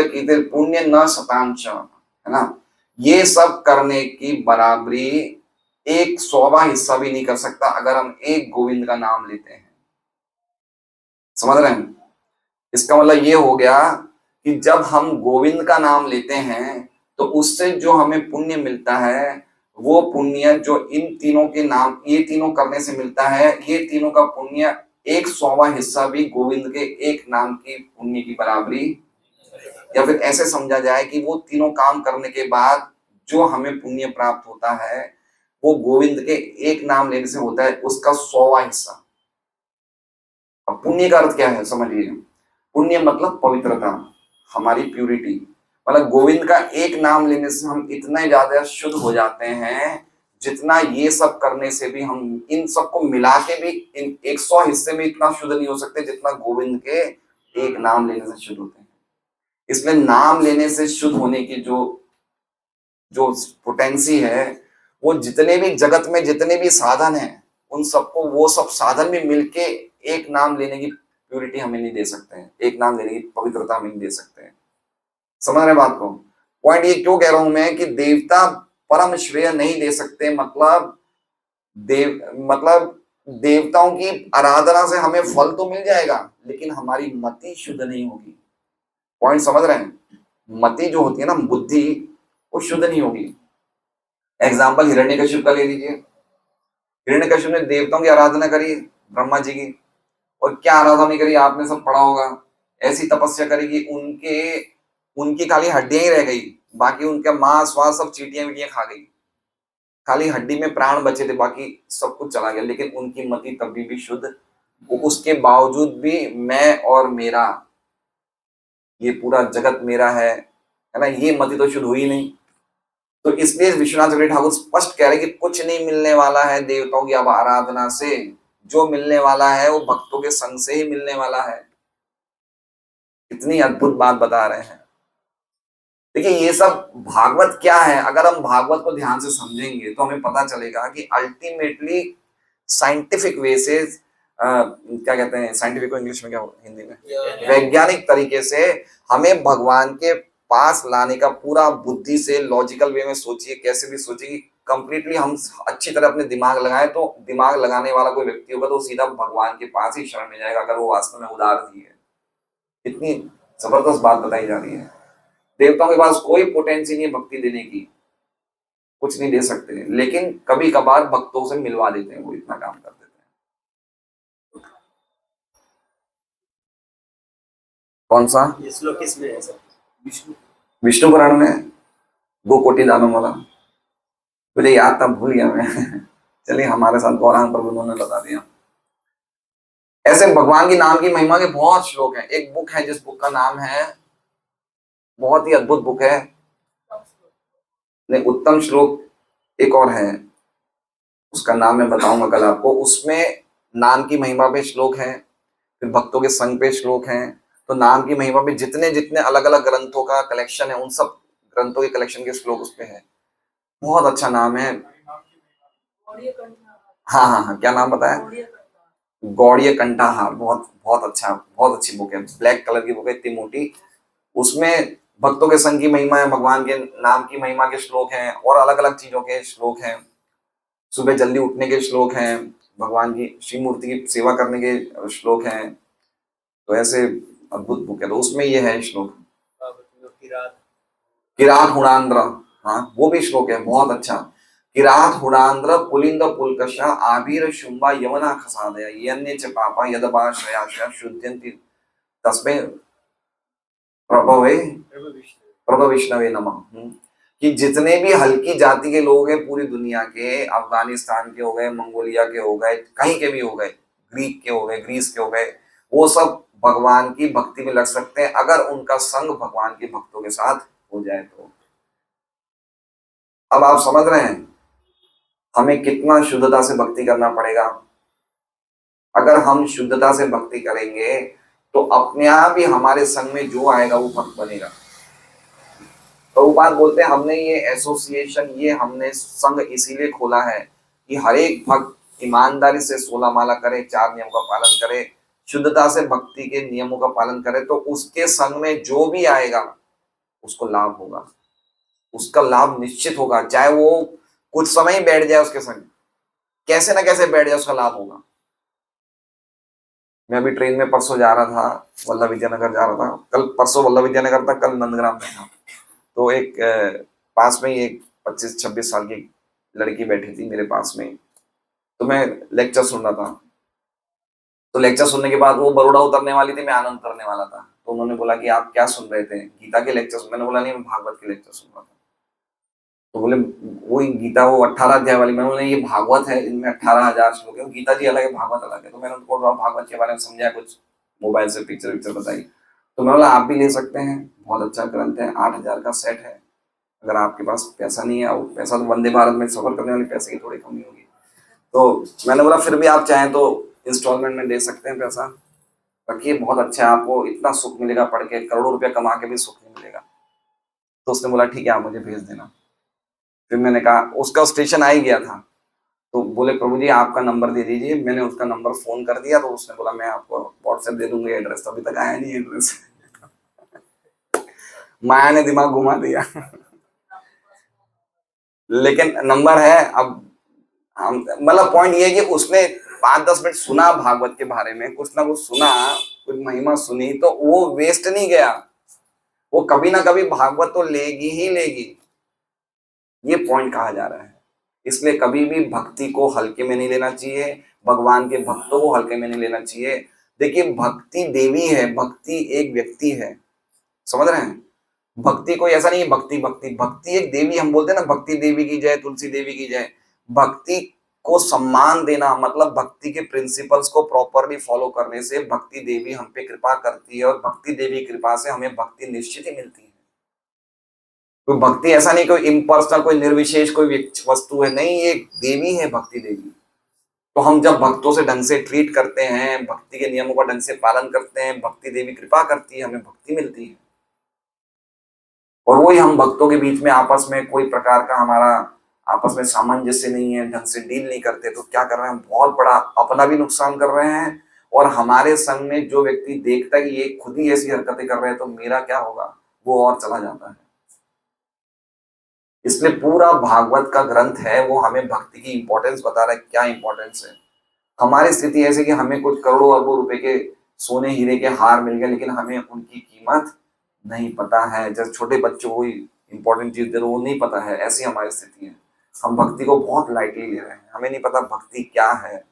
कीर्तिर पुण्य न शतांश, है ना? ये सब करने की बराबरी 100वां हिस्सा भी नहीं कर सकता अगर हम एक गोविंद का नाम लेते हैं। समझ रहे हैं? इसका मतलब ये हो गया कि जब हम गोविंद का नाम लेते हैं तो उससे जो हमें पुण्य मिलता है वो पुण्य जो इन तीनों के नाम, ये तीनों करने से मिलता है, ये तीनों का पुण्य 100वां हिस्सा भी गोविंद के एक नाम की पुण्य की बराबरी। या फिर ऐसे समझा जाए कि वो तीनों काम करने के बाद जो हमें पुण्य प्राप्त होता है वो गोविंद के एक नाम लेने से होता है, उसका 100वां हिस्सा। अब पुण्य का अर्थ क्या है समझिए। पुण्य मतलब पवित्रता, हमारी प्यूरिटी। मतलब गोविंद का एक नाम लेने से हम इतने ज्यादा शुद्ध हो जाते हैं जितना ये सब करने से भी हम इन सबको मिला के भी इन 100 हिस्से में इतना शुद्ध नहीं हो सकते जितना गोविंद के एक नाम लेने से शुद्ध होते हैं। इसलिए नाम लेने से शुद्ध होने की जो जो पोटेंसी है, वो जितने भी जगत में जितने भी साधन हैं उन सबको, वो सब साधन भी मिलके एक नाम लेने की प्यूरिटी हमें नहीं दे सकते हैं, एक नाम लेने की पवित्रता हमें नहीं दे सकते हैं। समझ रहे बात को? पॉइंट ये क्यों कह रहा हूं मैं कि देवता परम श्रेय नहीं दे सकते, मतलब देवताओं की आराधना से हमें फल तो मिल जाएगा लेकिन हमारी मति शुद्ध नहीं होगी। पॉइंट समझ रहे हैं? मति जो होती है ना, बुद्धि, वो शुद्ध नहीं होगी। एग्जाम्पल हिरण्यकश्यप का ले लीजिए। हिरण्यकश्यप ने देवताओं की आराधना करी, ब्रह्मा जी की, और क्या आराधना करी आपने सब पढ़ा होगा। ऐसी तपस्या करी कि उनकी खाली हड्डियां ही रह गई, बाकी उनका मांस वास सब चींटियां वीटियां खा गई। खाली हड्डी में प्राण बचे थे, बाकी सब कुछ चला गया, लेकिन उनकी मति तभी भी शुद्ध। उसके बावजूद भी मैं और मेरा, ये पूरा जगत मेरा है ना, ये मति तो शुद्ध हुई नहीं। तो इसलिए विश्वनाथ चक्रवर्ती ठाकुर स्पष्ट कह रहे कि कुछ नहीं मिलने वाला है देवताओं की अब आराधना से, जो मिलने वाला है वो भक्तों के संग से ही मिलने वाला है। इतनी अद्भुत बात बता रहे हैं। देखिए ये सब भागवत क्या है, अगर हम भागवत को ध्यान से समझेंगे तो हमें पता चलेगा कि अल्टीमेटली साइंटिफिक वे से क्या कहते हैं साइंटिफिक को इंग्लिश में क्या हिंदी में, वैज्ञानिक तरीके से हमें भगवान के पास लाने का पूरा बुद्धि से लॉजिकल वे में सोचिए, कैसे भी सोचिए, कंप्लीटली हम अच्छी तरह अपने दिमाग लगाएं तो दिमाग लगाने वाला कोई व्यक्ति होगा तो सीधा भगवान के पास ही शरण में जाएगा, अगर वो वास्तव में उदार ही है। इतनी जबरदस्त बात बताई जा रही है। देवताओं के पास कोई पोटेंसी नहीं है भक्ति देने की, कुछ नहीं दे सकते, लेकिन कभी कभार भक्तों से मिलवा देते हैं, वो इतना काम कर देते हैं। कौन सा ये श्लोक किसमें है सर? विष्णु पुराण में, गो कोटि दानम वाला, मुझे याद था भूल गया मैं चलिए हमारे साथ गौरांग प्रभु ने बता दिया। ऐसे भगवान की नाम की महिमा के बहुत श्लोक हैं। एक बुक है जिस बुक का नाम है, बहुत ही अद्भुत बुक है, नहीं उत्तम श्लोक एक और है, उसका नाम मैं बताऊंगा कल आपको। उसमें नाम की महिमा पे श्लोक है, फिर भक्तों के संग पे श्लोक हैं। तो नाम की महिमा पे जितने जितने अलग अलग ग्रंथों का कलेक्शन है, उन सब ग्रंथों के कलेक्शन के श्लोक उसपे है। बहुत अच्छा नाम है। हाँ हाँ हाँ, क्या नाम बताया? गौड़ीय कंठाहार। बहुत बहुत अच्छा, बहुत अच्छी बुक है, ब्लैक कलर की बुक है, इतनी मोटी। उसमें भक्तों के संग की महिमा है, भगवान के नाम की महिमा के श्लोक हैं, और अलग अलग चीजों के श्लोक हैं। सुबह जल्दी उठने के श्लोक हैं, भगवान की श्री मूर्ति की सेवा करने के श्लोक हैं। तो ऐसे अद्भुत बुक है। तो उसमें ये है श्लोक, किरात हुणांद्र, हाँ वो भी श्लोक है बहुत अच्छा। किरात हुणांद्र पुलिंद पुलकश आभीर शुंभा यमना खसादय यन्य च पापा यदभाश्रयाश्रया शुद्ध्यन्ति तस्मै प्रभु विष्णवे नमः। कि जितने भी हल्की जाति के लोग हैं पूरी दुनिया के, अफगानिस्तान के हो गए, मंगोलिया के हो गए, कहीं के भी हो गए, ग्रीक के हो गए, ग्रीस के हो गए, वो सब भगवान की भक्ति में लग सकते हैं अगर उनका संग भगवान के भक्तों के साथ हो जाए तो। अब आप समझ रहे हैं हमें कितना शुद्धता से भक्ति करना पड़ेगा। अगर हम शुद्धता से भक्ति करेंगे तो अपने आप ही हमारे संग में जो आएगा वो भक्त बनेगा। प्रभुपाद बोलते हैं हमने ये एसोसिएशन, ये हमने संघ इसीलिए खोला है कि हर एक भक्त ईमानदारी से 16 माला करे, 4 नियम का पालन करे, शुद्धता से भक्ति के नियमों का पालन करे, तो उसके संग में जो भी आएगा उसको लाभ होगा, उसका लाभ निश्चित होगा। चाहे वो कुछ समय ही बैठ जाए उसके संग, कैसे ना कैसे बैठ जाए, उसका लाभ होगा। मैं अभी ट्रेन में परसों जा रहा था, वल्लभ विद्यानगर जा रहा था, कल परसों वल्लभ विद्यानगर था, कल नंदग्राम में था। तो एक पास में ही एक 25-26 साल की लड़की बैठी थी मेरे पास में, तो मैं लेक्चर सुन रहा था। तो लेक्चर सुनने के बाद वो बड़ौदा उतरने वाली थी, मैं आनंद उतरने वाला था। तो उन्होंने बोला कि आप क्या सुन रहे थे? गीता के लेक्चर। मैंने बोला नहीं, मैं भागवत के लेक्चर सुन रहा था। तो बोले वही गीता, वो 18 अध्याय वाली। मैंने बोला ये भागवत है, इनमें 18,000 श्लोक है, गीता जी अलग है, भागवत अलग है। तो मैंने उनको भागवत के बारे में समझाया, कुछ मोबाइल से पिक्चर बताई। तो मैं बोला आप भी ले सकते हैं, बहुत अच्छा ग्रंथ है, 8,000 का सेट है। अगर आपके पास पैसा नहीं है, और पैसा तो वंदे भारत में सफर करने वाले पैसे की थोड़ी कमी होगी। तो मैंने बोला फिर भी आप चाहें तो इंस्टॉलमेंट में दे सकते हैं पैसा, रखिए, बहुत अच्छा है, आपको इतना सुख मिलेगा पढ़ के, करोड़ों रुपया कमा के भी सुख नहीं मिलेगा। तो उसने बोला ठीक है आप मुझे भेज देना। फिर मैंने कहा, उसका स्टेशन आ ही गया था, तो बोले प्रभु जी आपका नंबर दे दीजिए। मैंने उसका नंबर फोन कर दिया, तो उसने बोला मैं आपको व्हाट्सएप दे दूंगा एड्रेस। तो अभी तक आया नहीं एड्रेस माया ने दिमाग घुमा दिया लेकिन नंबर है। अब हम मतलब पॉइंट ये है कि उसने 5-10 मिनट सुना भागवत के बारे में, कुछ ना कुछ सुना, कुछ महिमा सुनी, तो वो वेस्ट नहीं गया, वो कभी ना कभी भागवत तो लेगी ही लेगी। ये पॉइंट कहा जा रहा है। इसलिए कभी भी भक्ति को हल्के में नहीं लेना चाहिए, भगवान के भक्तों को हल्के में नहीं लेना चाहिए। देखिए भक्ति देवी है, भक्ति एक व्यक्ति है, समझ रहे हैं? भक्ति कोई ऐसा नहीं है भक्ति भक्ति भक्ति एक देवी। हम बोलते हैं ना भक्ति देवी की जय, तुलसी देवी की जय। भक्ति को सम्मान देना मतलब भक्ति के प्रिंसिपल्स को प्रॉपरली फॉलो करने से भक्ति देवी हम पे कृपा करती है, और भक्ति देवी कृपा से हमें भक्ति निश्चित ही मिलती है। कोई भक्ति ऐसा नहीं कोई इम्पर्सनल, कोई निर्विशेष, कोई वस्तु है, नहीं, ये देवी है, भक्ति देवी। तो हम जब भक्तों से ढंग से ट्रीट करते हैं, भक्ति के नियमों का ढंग से पालन करते हैं, भक्ति देवी कृपा करती है, हमें भक्ति मिलती है। और वही हम भक्तों के बीच में आपस में कोई प्रकार का हमारा आपस में सामंजस्य नहीं है, ढंग से डील नहीं करते, तो क्या कर रहे हैं हम, बहुत बड़ा अपना भी नुकसान कर रहे हैं, और हमारे संग में जो व्यक्ति देखता है कि ये खुद ही ऐसी हरकतें कर रहे हैं तो मेरा क्या होगा, वो और चला जाता है। इसलिए पूरा भागवत का ग्रंथ है वो हमें भक्ति की इंपॉर्टेंस बता रहा है। क्या इंपॉर्टेंस है? हमारी स्थिति ऐसे कि हमें कुछ करोड़ों अरबों रुपए के सोने हीरे के हार मिल गए, लेकिन हमें उनकी कीमत नहीं पता है। जैसे छोटे बच्चों को इंपॉर्टेंट चीज दे रहे वो नहीं पता है, ऐसी हमारी स्थिति है। हम भक्ति को बहुत लाइटली ले रहे हैं, हमें नहीं पता भक्ति क्या है।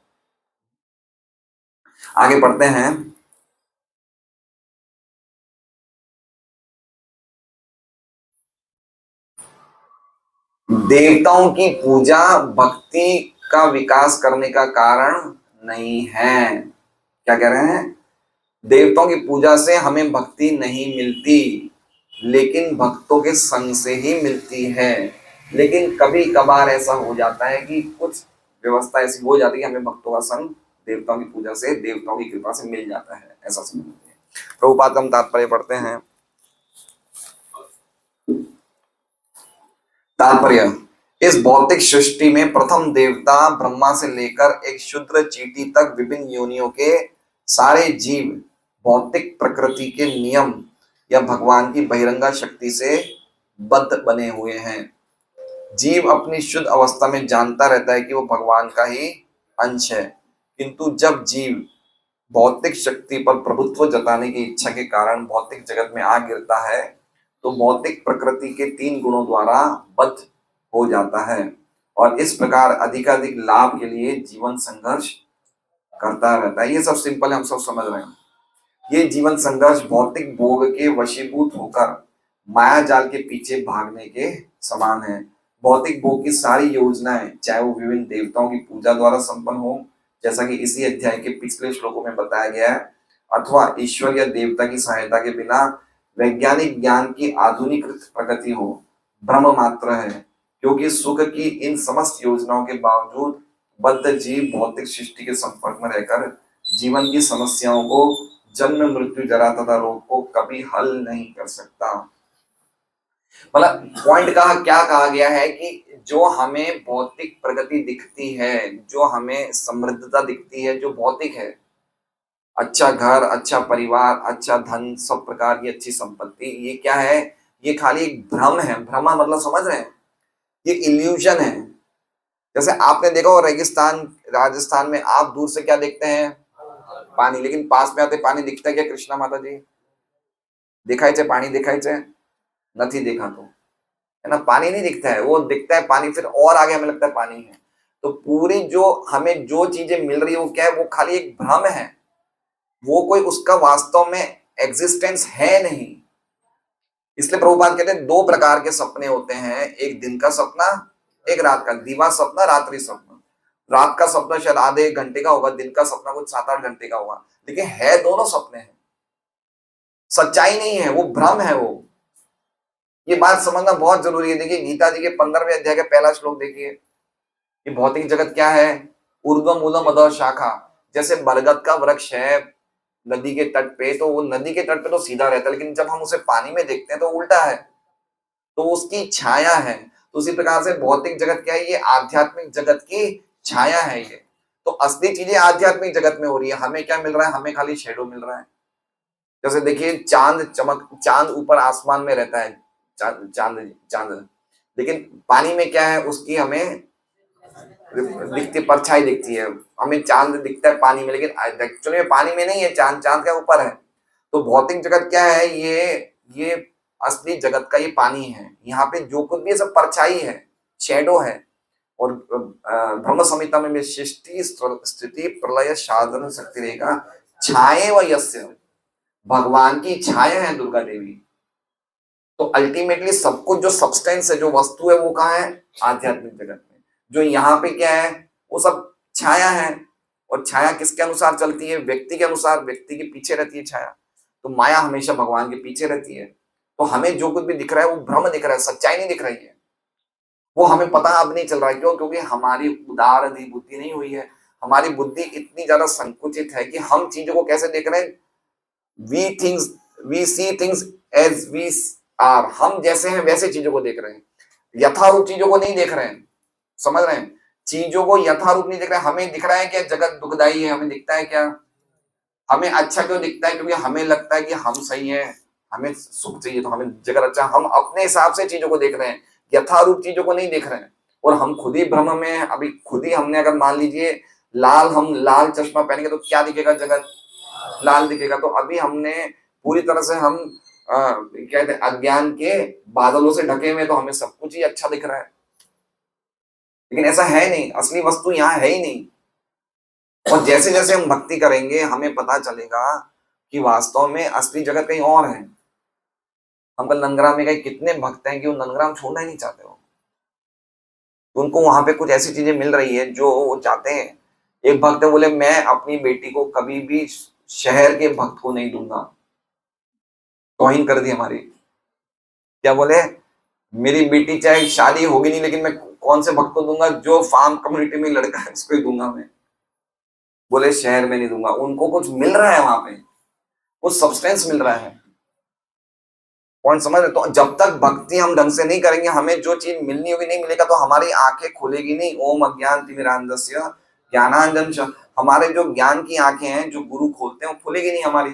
आगे पढ़ते हैं। देवताओं की पूजा भक्ति का विकास करने का कारण नहीं है। क्या कह रहे हैं? देवताओं की पूजा से हमें भक्ति नहीं मिलती, लेकिन भक्तों के संग से ही मिलती है। लेकिन कभी कभार ऐसा हो जाता है कि कुछ व्यवस्था ऐसी हो जाती है कि हमें भक्तों का संग देवताओं की पूजा से, देवताओं की कृपा से मिल जाता है, ऐसा समझते हैं। प्रभुपाद का हम तात्पर्य पढ़ते हैं। तात्पर्य, इस भौतिक सृष्टि में प्रथम देवता ब्रह्मा से लेकर एक शूद्र चींटी तक विभिन्न योनियों के सारे जीव भौतिक प्रकृति के नियम या भगवान की बहिरंगा शक्ति से बद्ध बने हुए हैं। जीव अपनी शुद्ध अवस्था में जानता रहता है कि वो भगवान का ही अंश है, किंतु जब जीव भौतिक शक्ति पर प्रभुत्व जताने की इच्छा के कारण भौतिक जगत में आ गिरता है, तो भौतिक प्रकृति के 3 गुणों द्वारा बद्ध हो जाता है, और इस प्रकार अधिकाधिक लाभ के लिए जीवन संघर्ष करता रहता है। ये सब सिंपल है, हम सब समझ रहे हैं। ये जीवन संघर्ष भौतिक भोग के वशीभूत होकर माया जाल के पीछे भागने के समान है। भौतिक भोग की सारी योजनाएं, चाहे वो विभिन्न देवताओं की पूजा द्वारा संपन्न हो, जैसा कि इसी अध्याय के पिछले श्लोकों में बताया गया है, अथवा ईश्वर या देवता की सहायता के बिना वैज्ञानिक ज्ञान की आधुनिकृत प्रगति हो, भ्रम मात्र है, क्योंकि सुख की इन समस्त योजनाओं के बावजूद बद्ध जीव भौतिक सृष्टि के संपर्क में रहकर जीवन की समस्याओं को, जन्म मृत्यु जरा तथा रोग को कभी हल नहीं कर सकता। मतलब पॉइंट का क्या कहा गया है कि जो हमें भौतिक प्रगति दिखती है, जो हमें समृद्धता दिखती है, जो भौतिक है, अच्छा घर, अच्छा परिवार, अच्छा धन, सब प्रकार की अच्छी संपत्ति, ये क्या है? ये खाली एक भ्रम है। भ्रम मतलब समझ रहे हैं? ये इल्यूजन है। जैसे आपने देखा हो रेगिस्तान राजस्थान में, आप दूर से क्या देखते हैं? पानी, लेकिन पास में आते पानी दिखता है क्या? कृष्णा माता जी दिखाई चे पानी, दिखाई चे नहीं देखा तो, है ना, पानी नहीं दिखता है, वो दिखता है पानी, फिर और आगे हमें लगता है पानी है। तो पूरी जो हमें जो चीजें मिल रही है वो क्या है? वो खाली एक भ्रम है, वो कोई उसका वास्तव में एग्जिस्टेंस है नहीं। इसलिए प्रभुपाद कहते हैं 2 प्रकार के सपने होते हैं, एक दिन का सपना, एक रात का। दिवा सपना, रात्रि सपना। रात का सपना शायद आधे 1 घंटे का होगा, दिन का सपना कुछ 7-8 घंटे का होगा, लेकिन है दोनों सपने हैं, सच्चाई नहीं है, वो भ्रम है। वो ये बात समझना बहुत जरूरी है। देखिए गीता जी के 15वें अध्याय का पहला श्लोक देखिए, ये भौतिक जगत क्या है? ऊर्ध्व मूलम अधः शाखा। जैसे बरगद का वृक्ष है नदी के तट पे, तो वो नदी के तट पे तो सीधा रहता है, लेकिन जब हम उसे पानी में देखते हैं तो उल्टा है, तो उसकी छाया है। तो उसी प्रकार से भौतिक जगत क्या है? ये आध्यात्मिक जगत की छाया है। ये तो असली चीजें आध्यात्मिक जगत में हो रही है, हमें क्या मिल रहा है? हमें खाली शेडो मिल रहा है। जैसे देखिए चांद ऊपर आसमान में रहता है, चांद चांद चांद, लेकिन पानी में क्या है? उसकी हमें दिखती परछाई दिखती है, हमें चांद दिखता है पानी में, लेकिन एक्चुअली में पानी में नहीं है चांद, चांद के ऊपर है। तो भौतिक जगत क्या है? ये असली जगत का ये पानी है। यहाँ पे जो कुछ भी है सब परछाई है, शैडो है। और ब्रह्म संहिता में सृष्टि स्थिति प्रलय साधन शक्ति रेखा छाये व यस्य, भगवान की छाया है दुर्गा देवी। तो अल्टीमेटली सब कुछ जो सब्सटेंस है, जो वस्तु है, वो कहाँ है? आध्यात्मिक जगत में। जो यहाँ पे क्या है? वो सब छाया है। और छाया किसके अनुसार चलती है? व्यक्ति के अनुसार, व्यक्ति के पीछे रहती है छाया। तो माया हमेशा भगवान के पीछे रहती है। तो हमें जो कुछ भी दिख रहा है वो भ्रम दिख रहा है, सच्चाई नहीं दिख रही है। वो हमें पता अब नहीं चल रहा है। क्यों? क्योंकि हमारी उदार बुद्धि नहीं हुई है। हमारी बुद्धि इतनी ज्यादा संकुचित है कि हम चीजों को कैसे देख रहे हैं, we things we see things as we are. हम जैसे हैं वैसे चीजों को देख रहे हैं, यथारूप चीजों को नहीं देख रहे हैं। समझ रहे हैं? चीजों को यथारूप नहीं देख रहे हैं। हमें दिख रहा है क्या जगत दुखदाई है, हमें दिखता है क्या? हमें अच्छा क्यों दिखता है? क्योंकि हमें लगता है कि हम सही है, हमें सुख चाहिए तो हमें जगत अच्छा। हम अपने हिसाब से चीजों को देख रहे हैं, यथारूप चीजों को नहीं देख रहे हैं। और हम खुद ही भ्रम में हैं। अभी खुद ही हमने अगर मान लीजिए हम लाल चश्मा पहनेंगे तो क्या दिखेगा? जगत लाल दिखेगा। तो अभी हमने पूरी तरह से हम कहते हैं अज्ञान के बादलों से ढके हुए, तो हमें सब कुछ ही अच्छा दिख रहा है। लेकिन ऐसा है नहीं, असली वस्तु यहाँ है ही नहीं। और जैसे जैसे हम भक्ति करेंगे हमें पता चलेगा कि वास्तव में असली जगत कहीं और है। हम कल नंदग्राम में गए, कितने भक्त हैं कि वो नंदग्राम छोड़ना ही नहीं चाहते हो। तो उनको वहां पे कुछ ऐसी चीजें मिल रही है जो वो चाहते हैं। एक भक्त है, बोले मैं अपनी बेटी को कभी भी शहर के भक्त को नहीं दूंगा। तौहीन कर दी हमारी। क्या बोले? मेरी बेटी चाहे शादी होगी नहीं, लेकिन मैं कौन से भक्त को दूंगा? जो फार्म कम्युनिटी में लड़का है उसको ही दूंगा मैं। बोले शहर में नहीं दूंगा। उनको कुछ मिल रहा है वहां पे, कुछ सब्सटेंस मिल रहा है। पॉइंट समझ रहे? तो जब तक भक्ति हम ढंग से नहीं करेंगे, हमें जो चीज मिलनी होगी नहीं मिलेगा, तो हमारी आंखें खुलेगी नहीं। ओम अज्ञान तिमिरांधस्य ज्ञानांजन हमारे जो ज्ञान की आंखें हैं, जो गुरु खोलते हैं, वो खुलेगी नहीं हमारी।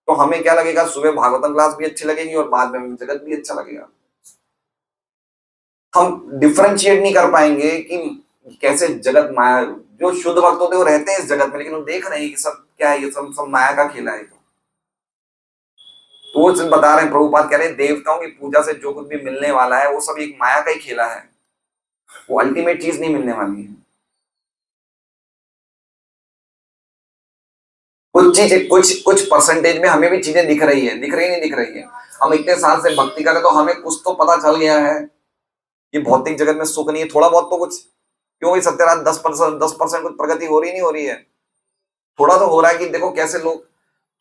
तो हमें क्या लगेगा? सुबह भागवतम क्लास भी अच्छी लगेगी और बाद में हमें जगत भी अच्छा लगेगा। हम डिफरेंशिएट नहीं कर पाएंगे कि कैसे जगत माया। जो शुद्ध भक्त होते हैं वो रहते हैं इस जगत में, लेकिन वो देख रहे हैं कि सब क्या है, ये सब सब माया का खेला है। तो वो सिर्फ बता रहे हैं, प्रभुपाद कह रहे हैं देवताओं की पूजा से जो कुछ भी मिलने वाला है वो सब एक माया का ही खेला है। वो अल्टीमेट चीज नहीं मिलने वाली है। कुछ चीज कुछ परसेंटेज में हमें भी चीजें दिख रही है, दिख रही नहीं दिख रही है। हम इतने साल से भक्ति कर रहे, तो हमें कुछ तो पता चल गया है कि भौतिक जगत में सुख नहीं है। थोड़ा बहुत तो कुछ, क्यों भाई सत्यनारायण 10% कुछ प्रगति हो रही नहीं हो रही है? थोड़ा तो हो रहा है कि देखो कैसे लोग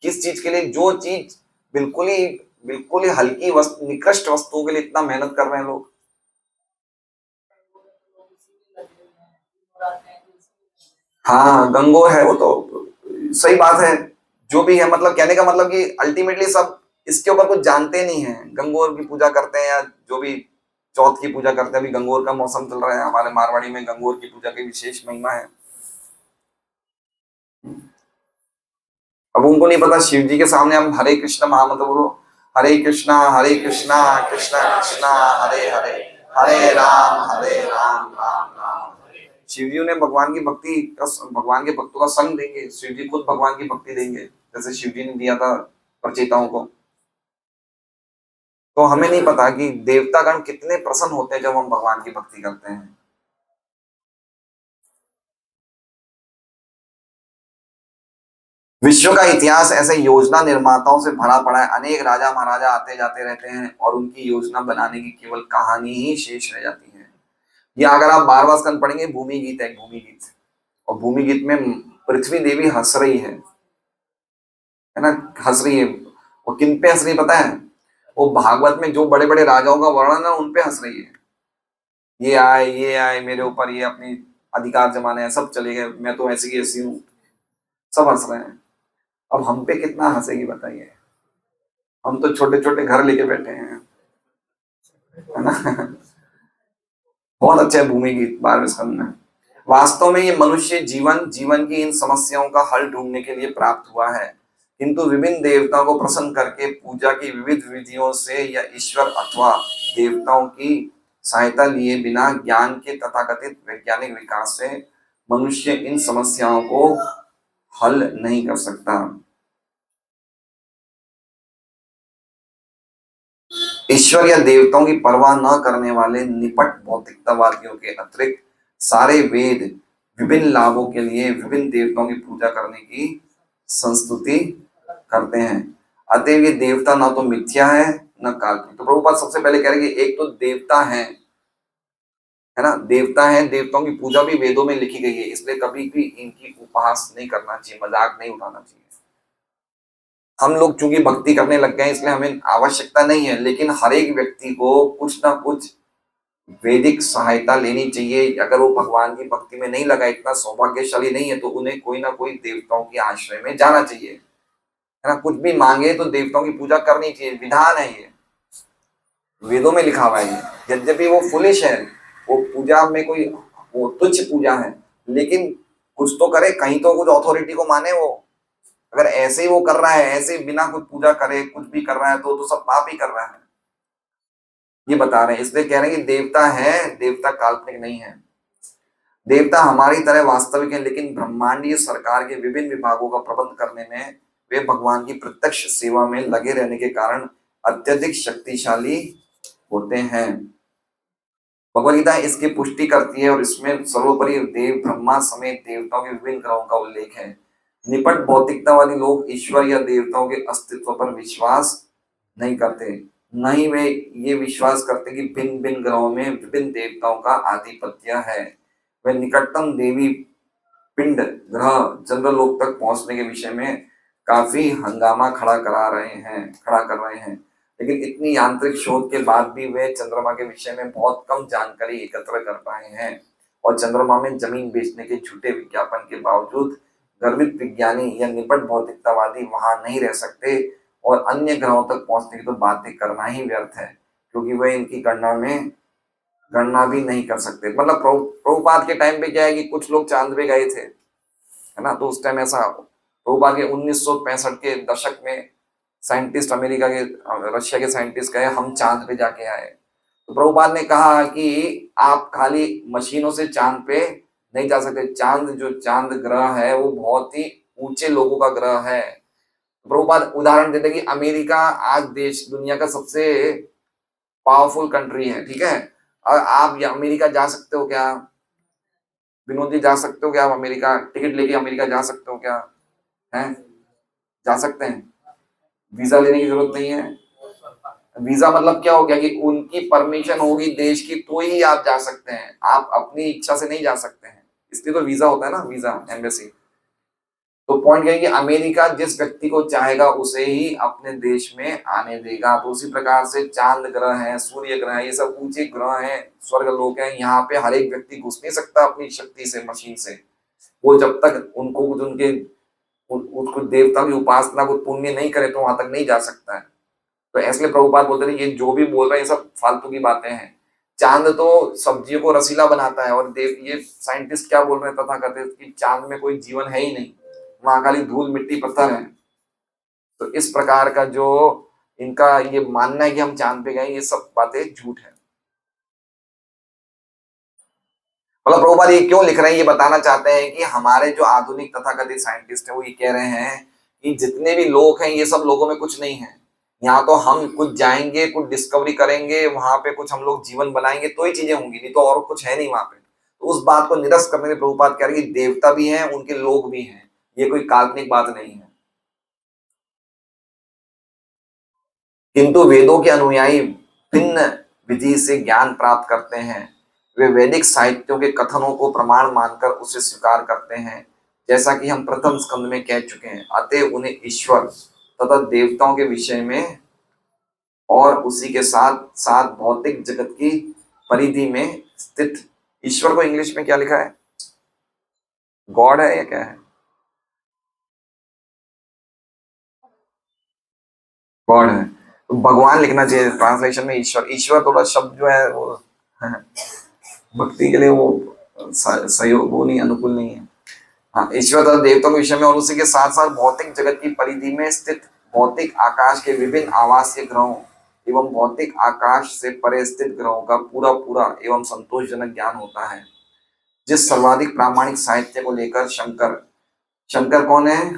किस चीज के लिए, जो चीज बिल्कुल ही हल्की वस्तु, निकृष्ट वस्तुओं के लिए इतना मेहनत कर रहे हैं लोग। हाँ गंगोर है वो तो सही बात है। जो भी है, मतलब कहने का मतलब कि अल्टीमेटली सब इसके ऊपर कुछ जानते नहीं है। गंगोर की पूजा करते हैं या जो भी चौथ की पूजा करते हैं। अभी गंगोर का मौसम चल रहा है, हमारे मारवाड़ी में गंगोर की पूजा की विशेष महिमा है। अब उनको नहीं पता शिव जी के सामने हम हरे कृष्ण महामंत्र बोलो, हरे कृष्णा कृष्णा कृष्णा हरे हरे, हरे राम राम राम। शिव जी उन्हें भगवान की भक्ति का, भगवान के भक्तों का संग देंगे। शिव जी खुद भगवान की भक्ति देंगे, जैसे शिव जी ने दिया था प्रचेताओं को। तो हमें नहीं पता कि देवतागण कितने प्रसन्न होते हैं जब हम भगवान की भक्ति करते हैं। विश्व का इतिहास ऐसे योजना निर्माताओं से भरा पड़ा है। अनेक राजा महाराजा आते जाते रहते हैं और उनकी योजना बनाने की केवल कहानी ही शेष रह जाती है। ये अगर आप 12वां स्कंद पढ़ेंगे, भूमि गीत है, भूमि गीत। और भूमि गीत में पृथ्वी देवी हंस रही है ना, हंस रही है। और किन पे हंस रही पता है? वो भागवत में जो बड़े बड़े राजाओं का वर्णन है उन पे हंस रही है। ये आए मेरे ऊपर, ये अपनी अधिकार जमाने हैं, सब चले गए, मैं तो ऐसी की ऐसी हूँ। सब हंस रहे हैं। अब हम पे कितना हंसेगी बताइए? हम तो छोटे छोटे घर लेके बैठे हैं, है ना। बहुत अच्छा है भूमि गीत 12वें स्कंद में। वास्तव में ये मनुष्य जीवन की इन समस्याओं का हल ढूंढने के लिए प्राप्त हुआ है, किंतु विभिन्न देवताओं को प्रसन्न करके पूजा की विविध विधियों से या ईश्वर अथवा देवताओं की सहायता लिए बिना ज्ञान के तथाकथित वैज्ञानिक विकास से मनुष्य इन समस्याओं को हल नहीं कर सकता। ईश्वर या देवताओं की परवाह न करने वाले निपट भौतिकतावादियों के अतिरिक्त सारे वेद विभिन्न लाभों के लिए विभिन्न देवताओं की पूजा करने की संस्तुति करते हैं। अतएव ये देवता न तो मिथ्या है न काल्पनिक। तो प्रभुपाद सबसे पहले कह रहे हैं कि एक तो देवता है ना, देवता है, देवताओं की पूजा भी वेदों में लिखी गई है, इसलिए कभी भी इनकी उपहास नहीं करना चाहिए, मजाक नहीं उठाना चाहिए। हम लोग चूंकि भक्ति करने लग गए इसलिए हमें आवश्यकता नहीं है, लेकिन हर एक व्यक्ति को कुछ ना कुछ वैदिक सहायता लेनी चाहिए। अगर वो भगवान की भक्ति में नहीं लगा, इतना सौभाग्यशाली नहीं है, तो उन्हें कोई ना कोई देवताओं के आश्रय में जाना चाहिए, है ना। कुछ भी मांगे तो देवताओं की पूजा करनी चाहिए, विधान है ये, वेदों में लिखा हुआ है ये। यद्यपि वो फुलिश है, वो पूजा में कोई वो तुच्छ पूजा है, लेकिन कुछ तो करे, कहीं तो कुछ अथॉरिटी को माने वो। अगर ऐसे ही वो कर रहा है, ऐसे ही बिना कुछ पूजा करे कुछ भी कर रहा है, तो सब पाप ही कर रहा है, ये बता रहे हैं। इसलिए कह रहे हैं कि देवता है, देवता काल्पनिक नहीं है। देवता हमारी तरह वास्तविक है, लेकिन ब्रह्मांडीय सरकार के विभिन्न विभागों का प्रबंध करने में वे भगवान की प्रत्यक्ष सेवा में लगे रहने के कारण अत्यधिक शक्तिशाली होते हैं। भगवद गीता इसकी पुष्टि करती है, और इसमें सर्वोपरि देव ब्रह्मा समेत देवताओं के विभिन्न ग्रहों का उल्लेख है। निपट भौतिकतावादी लोग ईश्वर या देवताओं के अस्तित्व पर विश्वास नहीं करते, न ही वे ये विश्वास करते कि भिन्न भिन्न ग्रहों में विभिन्न देवताओं का आधिपत्य है। वे निकटतम देवी पिंड ग्रह चंद्रलोक तक पहुंचने के विषय में काफी हंगामा खड़ा कर रहे हैं, लेकिन इतनी यांत्रिक शोध के बाद भी वे चंद्रमा के विषय में बहुत कम जानकारी एकत्र कर पाए हैं, और चंद्रमा में जमीन बेचने के झूठे विज्ञापन के बावजूद गर्वित विज्ञानी या निपट भौतिकतावादी वहां नहीं रह सकते, और अन्य ग्रहों तक पहुंचने की तो बातें करना ही व्यर्थ है, क्योंकि वे इनकी गणना भी नहीं कर सकते। मतलब प्रभुपाद के टाइम पे क्या है कि कुछ लोग चांद पे गए थे, है ना, तो उस टाइम ऐसा प्रभुपाद के 1965 के दशक में साइंटिस्ट अमेरिका के रशिया के साइंटिस्ट कहे हम चांद पे जाके आए। तो प्रभुपाद ने कहा कि आप खाली मशीनों से चांद पे नहीं जा सकते, चांद ग्रह है वो बहुत ही ऊंचे लोगों का ग्रह है। प्रभुपाद उदाहरण देते कि अमेरिका आज देश दुनिया का सबसे पावरफुल कंट्री है, ठीक है, और आप अमेरिका जा सकते हो क्या? विनोद जी जा सकते हो क्या? आप अमेरिका टिकट लेके अमेरिका जा सकते हो क्या? हैं? जा सकते हैं, वीजा लेने की जरूरत नहीं है। वीजा मतलब क्या हो गया कि उनकी परमिशन होगी देश की तो ही आप जा सकते हैं, आप अपनी इच्छा से नहीं जा सकते हैं, इसलिए तो वीजा होता है ना, वीजा एम्बेसी। तो पॉइंट ये है कि अमेरिका जिस व्यक्ति को चाहेगा उसे ही अपने देश में आने देगा। तो उसी प्रकार से चांद ग्रह है, सूर्य ग्रह है, ये सब ऊंचे ग्रह हैं, स्वर्ग लोक है, यहाँ पे हर एक व्यक्ति घुस नहीं सकता अपनी शक्ति से, मशीन से। वो जब तक उनको कुछ उसको देवता की उपासना को पुण्य नहीं करे तो वहां तक नहीं जा सकता है। तो इसलिए प्रभुपाद बोलते थे ये जो भी बोल रहे हैं ये सब फालतू की बातें हैं। चांद तो सब्जियों को रसीला बनाता है, और देव ये साइंटिस्ट क्या बोल रहे हैं तथा कहते हैं कि चांद में कोई जीवन है ही नहीं, वहां खाली धूल मिट्टी पत्थर है। तो इस प्रकार का जो इनका ये मानना है कि हम चांद पे गए, ये सब बातें झूठ है। मतलब प्रभुपाद ये क्यों लिख रहे हैं, ये बताना चाहते हैं कि हमारे जो आधुनिक तथाकथित साइंटिस्ट हैं वो ये कह रहे हैं कि जितने भी लोग हैं ये सब लोगों में कुछ नहीं है, यहाँ तो हम कुछ जाएंगे, कुछ डिस्कवरी करेंगे, वहां पे कुछ हम लोग जीवन बनाएंगे तो ही चीजें होंगी, नहीं तो और कुछ है नहीं वहां पे। तो उस बात को निरस्त करने के प्रभुपाद कह रहे हैं कि देवता भी हैं, उनके लोग भी हैं, ये कोई काल्पनिक बात नहीं है। किंतु वेदों के अनुयायी भिन्न विधि से ज्ञान प्राप्त करते हैं। वे वैदिक साहित्यों के कथनों को प्रमाण मानकर उसे स्वीकार करते हैं, जैसा कि हम प्रथम स्कंद में कह चुके हैं। अतः उन्हें ईश्वर तथा देवताओं के विषय में और उसी के साथ साथ भौतिक जगत की परिधि में स्थित, ईश्वर को इंग्लिश में क्या लिखा है? गॉड है या क्या है? गॉड है, तो भगवान लिखना चाहिए ट्रांसलेशन में ईश्वर। ईश्वर थोड़ा शब्द जो है वो भक्ति के लिए वो सहयोग वो नहीं, अनुकूल नहीं है। हाँ, ईश्वर तथा देवताओं के विषय में और उसी के साथ साथ भौतिक जगत की परिधि में स्थित भौतिक आकाश के विभिन्न आवासीय ग्रहों एवं भौतिक आकाश से परे स्थित ग्रहों का पूरा पूरा एवं संतोषजनक ज्ञान होता है। जिस सर्वाधिक प्रामाणिक साहित्य को लेकर शंकर कौन है?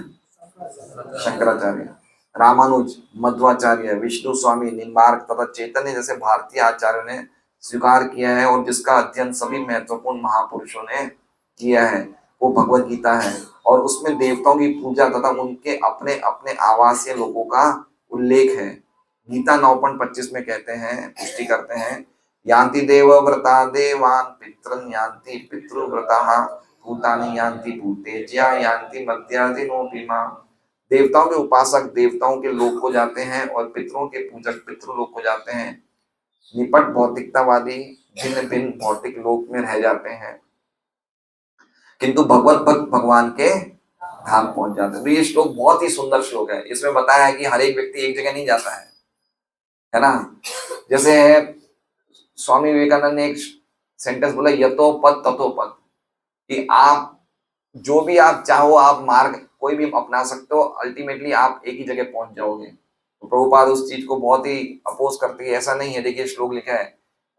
शंकराचार्य, रामानुज, मध्वाचार्य, विष्णु स्वामी, निम्बार्क तथा चैतन्य जैसे भारतीय आचार्यों ने स्वीकार किया है, और जिसका अध्ययन सभी महत्वपूर्ण महापुरुषों ने किया है, वो भगवत गीता है। और उसमें देवताओं की पूजा तथा उनके अपने अपने आवासीय लोगों का उल्लेख है। गीता 9.25 में कहते हैं, पुष्टि करते हैं, यान्ति देव व्रता देवान पितृन यान्ति पितृव्रता भूतानि यान्ति भूतेज्या यान्ति मर्त्यादिनोऽपि मां देवताओं के उपासक देवताओं के लोक को जाते हैं और पितरों के पूजक पितृलोक को जाते हैं। निपट भौतिकतावादी भिन्न भिन्न भौतिक लोक में रह जाते हैं, किंतु भगवत भक्त भगवान के धाम पहुंच जाते हैं। तो ये श्लोक बहुत ही सुंदर श्लोक है। इसमें बताया है कि हर एक व्यक्ति एक जगह नहीं जाता है ना। जैसे स्वामी विवेकानंद ने एक सेंटेंस बोला, यतो पद ततो पद, कि आप जो भी आप चाहो आप मार्ग कोई भी अपना सकते हो, अल्टीमेटली आप एक ही जगह पहुंच जाओगे। तो प्रभुपाद उस चीज को बहुत ही अपोज करती है। ऐसा नहीं है, देखिए श्लोक लिखा है,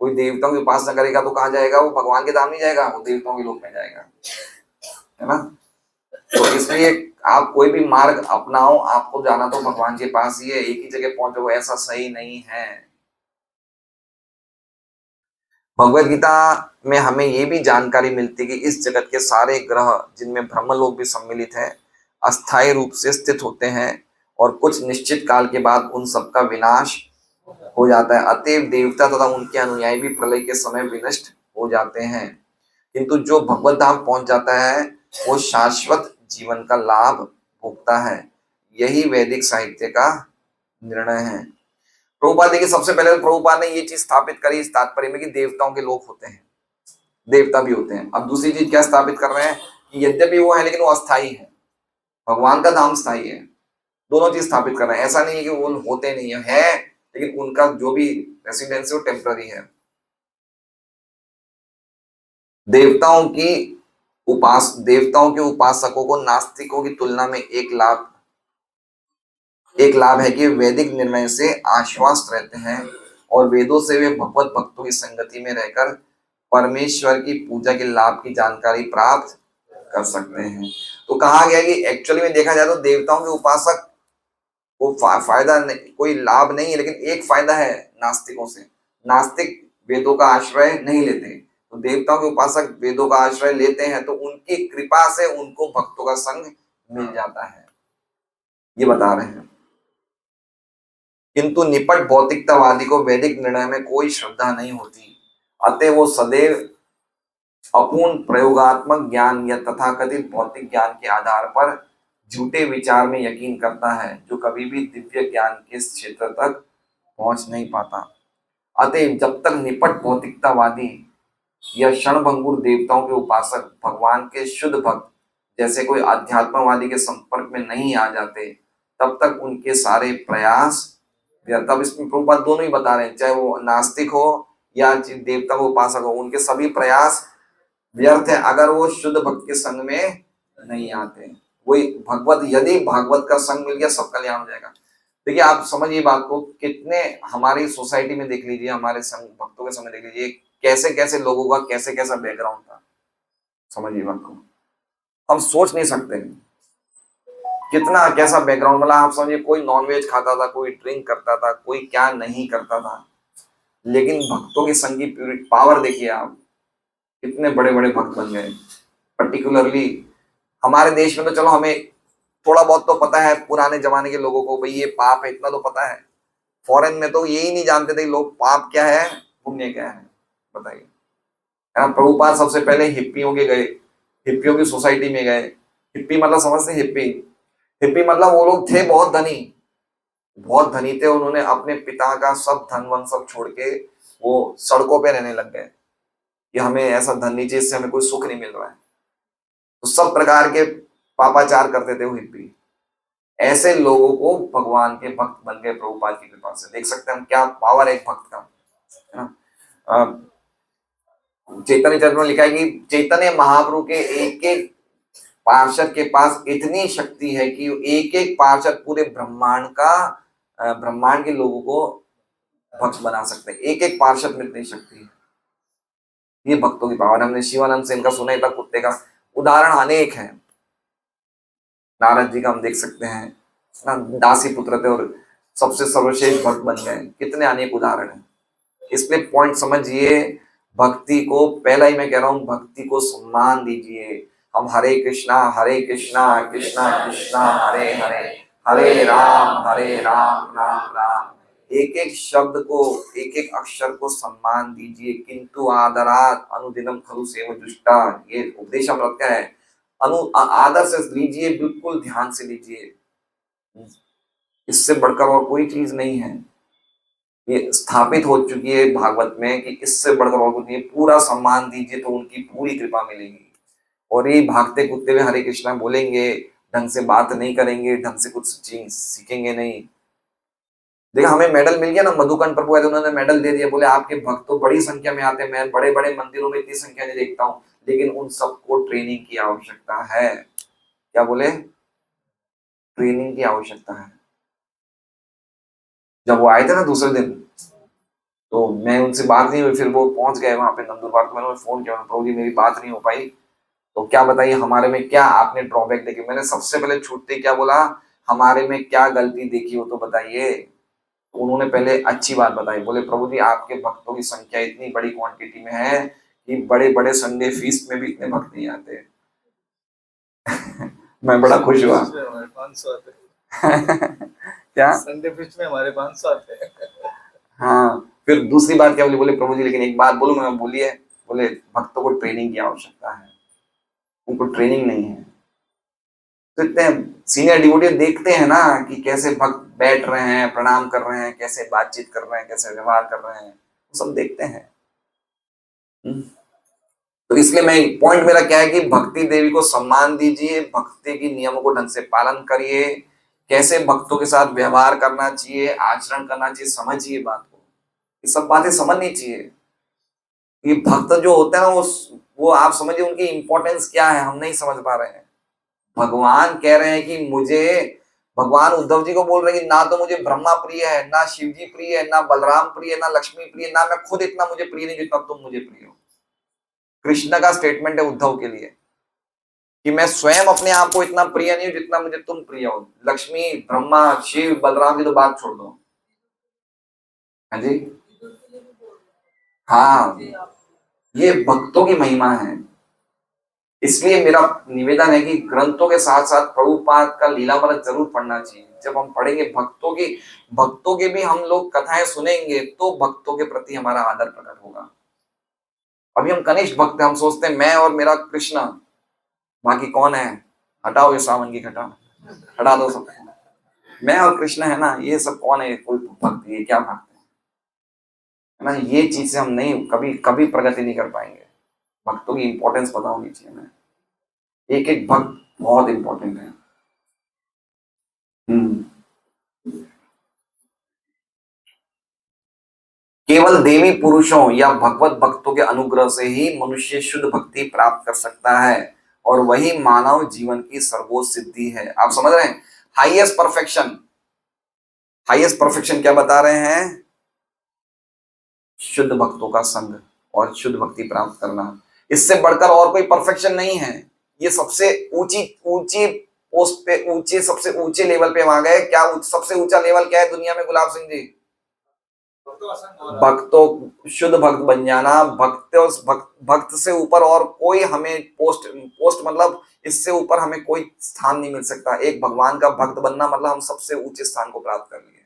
कोई देवताओं की उपासना करेगा तो कहाँ जाएगा? वो भगवान के धाम नहीं जाएगा, वो देवताओं के लोक में जाएगा, है ना। तो इसलिए आप कोई भी मार्ग अपनाओ, आपको जाना तो भगवान के पास ही है, एक ही जगह पहुंचो ऐसा सही नहीं है। भगवत गीता में हमें ये भी जानकारी मिलती है कि इस जगत के सारे ग्रह जिनमें ब्रह्मलोक भी सम्मिलित है अस्थायी रूप से स्थित होते हैं और कुछ निश्चित काल के बाद उन सबका विनाश हो जाता है। अतएव देवता तथा उनके अनुयायी भी प्रलय के समय विनष्ट हो जाते हैं, किंतु जो भगवत धाम पहुंच जाता है वो शाश्वत जीवन का लाभ भोगता है। यही वैदिक साहित्य का निर्णय है। प्रभुपाद देखिए, सबसे पहले तो प्रभुपाद ने ये चीज स्थापित करी इस तात्पर्य में कि देवताओं के लोक होते हैं, देवता भी होते हैं। अब दूसरी चीज क्या स्थापित कर रहे हैं कि यद्यपि वो है लेकिन वो अस्थाई है, भगवान का धाम स्थायी है। दोनों चीज स्थापित कर रहे हैं। ऐसा नहीं है कि वो होते नहीं है, लेकिन उनका जो भी रेसिडेंस है वो टेम्पररी है। देवताओं के उपासकों को नास्तिकों की तुलना में एक लाभ है कि वैदिक निर्णय से आश्वस्त रहते हैं और वेदों से वे भगवत भक्तों की संगति में रहकर परमेश्वर की पूजा के लाभ की जानकारी प्राप्त कर सकते हैं। तो कहा गया कि एक्चुअली में देखा जाए तो देवताओं के उपासक को फायदा नहीं, कोई लाभ नहीं है, लेकिन एक फायदा है नास्तिकों से। नास्तिक वेदों का आश्रय नहीं लेते, तो देवताओं के उपासक वेदों का आश्रय लेते हैं, तो उनकी कृपा से उनको भक्तों का संग मिल जाता है, ये बता रहे हैं। किंतु निपट भौतिकतावादी को वैदिक निर्णय में कोई श्रद्धा नहीं होती, अतः वो सदैव अपूर्ण प्रयोगात्मक ज्ञान या तथाकथित भौतिक ज्ञान के आधार पर झूठे विचार में यकीन करता है, जो कभी भी दिव्य ज्ञान के क्षेत्र तक पहुंच नहीं पाता। अतः जब तक निपट भौतिकतावादी या क्षणभंगुर देवताओं के उपासक भगवान के शुद्ध भक्त जैसे कोई अध्यात्मवादी के संपर्क में नहीं आ जाते, तब तक उनके सारे प्रयास व्यर्थ। तब इसमें प्रभुपाद दोनों ही बता रहे हैं, चाहे वो नास्तिक हो या देवता को उपासक हो, उनके सभी प्रयास व्यर्थ है अगर वो शुद्ध भक्त के संग में नहीं आते। वही यदि भागवत का संग मिल गया सब कल्याण हो जाएगा। देखिए आप समझिए बात को, कितने हमारी सोसाइटी में देख लीजिए, हमारे संग भक्तों के समय देख लीजिए, कैसे कैसे लोगों का कैसे कैसा बैकग्राउंड था। समझिए बात को, हम सोच नहीं सकते कितना कैसा बैकग्राउंड। मतलब आप समझिए, कोई नॉनवेज खाता था, कोई ड्रिंक करता था, कोई क्या नहीं करता था, लेकिन भक्तों की संगी प्यूरिटी पावर देखिए आप, कितने बड़े बड़े भक्त बन गए। पर्टिकुलरली हमारे देश में तो चलो हमें थोड़ा बहुत तो पता है, पुराने जमाने के लोगों को भाई ये पाप है इतना तो पता है। फॉरेन में तो यही नहीं जानते थे लोग पाप क्या है पुण्य क्या है, बताइए। प्रभुपाद सबसे पहले हिप्पियों के गए, हिप्पियों की सोसाइटी में गए। हिप्पी मतलब समझते हैं? हिप्पी मतलब वो लोग थे बहुत धनी थे। उन्होंने अपने पिता का सब धन वन सब छोड़ के वो सड़कों पे रहने लग गए कि हमें ऐसा धन नहीं चाहिए, इससे हमें कोई सुख नहीं मिल रहा है। तो सब प्रकार के पापाचार करते थे वो हिप्पी। ऐसे लोगों को भगवान के भक्त बन गए प्रभुपाद की कृपा से। देख सकते हैं हम क्या पावर है एक भक्त का, है ना। चैतन्य चरित्र में लिखा है कि चैतन्य महाप्रभु के एक एक पार्षद के पास इतनी शक्ति है कि एक एक पार्षद पूरे ब्रह्मांड के लोगों को भक्त बना सकते हैं। एक एक पार्षद में इतनी शक्ति है। ये भक्तों की पावर। हमने शिवानंद सेन का सुना ही था, कुत्ते का उदाहरण अनेक है। नारद जी का हम देख सकते हैं ना, दासी पुत्र थे और सबसे सर्वश्रेष्ठ भक्त बन गए। कितने अनेक उदाहरण हैं। इसलिए पॉइंट समझिए, भक्ति को पहला ही मैं कह रहा हूं, भक्ति को सम्मान दीजिए। हम हरे कृष्णा कृष्णा कृष्णा हरे हरे, हरे राम राम राम। एक एक शब्द को, एक एक अक्षर को सम्मान दीजिए। किंतु आदरात अनुदिनम खलु सेव जुष्टा, ये उपदेश अमृत का है। आदर से लीजिए, बिल्कुल ध्यान से लीजिए। इससे बढ़कर और कोई चीज नहीं है। ये स्थापित हो चुकी है भागवत में कि इससे बढ़कर और कुछ नहीं। पूरा सम्मान दीजिए तो उनकी पूरी कृपा मिलेगी। और ये भागते कूदते हुए हरे कृष्णा बोलेंगे, ढंग से बात नहीं करेंगे, ढंग से कुछ चीज सीखेंगे नहीं। देखा, हमें मेडल मिल गया ना, मधुकंठ प्रभु है तो उन्होंने मेडल दे दिया, बोले आपके भक्त तो बड़ी संख्या में आते हैं, मैं बड़े बड़े मंदिरों में इतनी संख्या नहीं देखता हूँ, लेकिन उन सबको ट्रेनिंग की आवश्यकता है। क्या बोले? ट्रेनिंग की आवश्यकता है। जब वो आए थे ना दूसरे दिन, तो मैं उनसे बात नहीं हुई, फिर वो पहुंच गए वहां पे नंदुरबार, तो मैंने उन्हें फोन किया, प्रभु जी मेरी बात नहीं हो पाई, तो क्या बताइए हमारे में क्या आपने ड्रॉबैक देखी? मैंने सबसे पहले छूटते क्या बोला, हमारे में क्या गलती देखी हो तो बताइए। तो उन्होंने पहले अच्छी बात बताई, बोले प्रभु जी आपके भक्तों की संख्या इतनी बड़ी क्वांटिटी में है कि बड़े बड़े संडे फीस्ट में भी इतने भक्त नहीं आते। मैं बड़ा खुश हुआ। हमारे 500 आते हैं। क्या? संडे फिस्ट में हमारे 500 आते हैं। हाँ, फिर दूसरी बात क्या बोली, बोले प्रभु जी लेकिन एक बात बोलूं मैं, बोलिए। बोले भक्तों को ट्रेनिंग की आवश्यकता है, उनको ट्रेनिंग नहीं है। तो इतने सीनियर डिवोटी देखते हैं ना कि कैसे भक्त बैठ रहे हैं, प्रणाम कर रहे हैं, कैसे बातचीत कर रहे हैं, कैसे व्यवहार कर रहे हैं, वो सब देखते हैं। तो इसलिए मैं, पॉइंट मेरा क्या है कि भक्ति देवी को सम्मान दीजिए, भक्ति की नियमों को ढंग से पालन करिए, कैसे भक्तों के साथ व्यवहार करना चाहिए, आचरण करना चाहिए, समझिए बात को। ये सब बातें समझनी चाहिए। ये भक्त जो होते हैं ना, वो आप समझिए उनकी इंपॉर्टेंस क्या है, हम नहीं समझ पा रहे हैं। भगवान कह रहे हैं कि मुझे, भगवान उद्धव जी को बोल रहे हैं कि ना तो मुझे ब्रह्मा प्रिय है, ना शिव जी प्रिय है, ना बलराम प्रिय है, ना लक्ष्मी प्रिय है, ना मैं खुद इतना मुझे प्रिय नहीं जितना तुम मुझे प्रिय हो। कृष्ण का स्टेटमेंट है उद्धव के लिए कि मैं स्वयं अपने आप को इतना प्रिय नहीं हूं जितना मुझे तुम प्रिय हो। लक्ष्मी, ब्रह्मा, शिव, बलराम की तो बात छोड़ दो। हाँ जी, हाँ, ये भक्तों की महिमा है। इसलिए मेरा निवेदन है कि ग्रंथों के साथ साथ प्रभुपाद का लीलामृत जरूर पढ़ना चाहिए। जब हम पढ़ेंगे भक्तों के भी हम लोग कथाएं सुनेंगे तो भक्तों के प्रति हमारा आदर प्रकट होगा। अभी हम कनिष्ठ भक्त हैं, हम सोचते हैं मैं और मेरा कृष्ण, बाकी कौन है? हटाओ ये सावन की घटा, हटा दो सब। मैं और कृष्ण है ना, ये सब कौन है? कोई भक्त, ये क्या भक्त है ना? ये चीज से हम नहीं, कभी कभी प्रगति नहीं कर पाएंगे। भक्तों की इंपॉर्टेंस पता होनी चाहिए हमें। एक एक भक्त बहुत इंपॉर्टेंट है। केवल देवी पुरुषों या भगवत भक्तों के अनुग्रह से ही मनुष्य शुद्ध भक्ति प्राप्त कर सकता है, और वही मानव जीवन की सर्वोच्च सिद्धि है। आप समझ रहे हैं? हाईएस्ट परफेक्शन, हाईएस्ट परफेक्शन क्या बता रहे हैं? शुद्ध भक्तों का संग और शुद्ध भक्ति प्राप्त करना। इससे बढ़कर और कोई परफेक्शन नहीं है। ये सबसे ऊंची ऊंची पोस्ट पे, ऊंचे सबसे ऊंचे लेवल पे आ गए। क्या सबसे ऊंचा लेवल क्या है दुनिया में गुलाब सिंह जी? भक्तों, शुद्ध भक्त बन जाना। भक्त से ऊपर और कोई हमें पोस्ट मतलब इससे ऊपर हमें कोई स्थान नहीं मिल सकता। एक भगवान का भक्त बनना मतलब हम सबसे ऊंचे स्थान को प्राप्त कर लिए,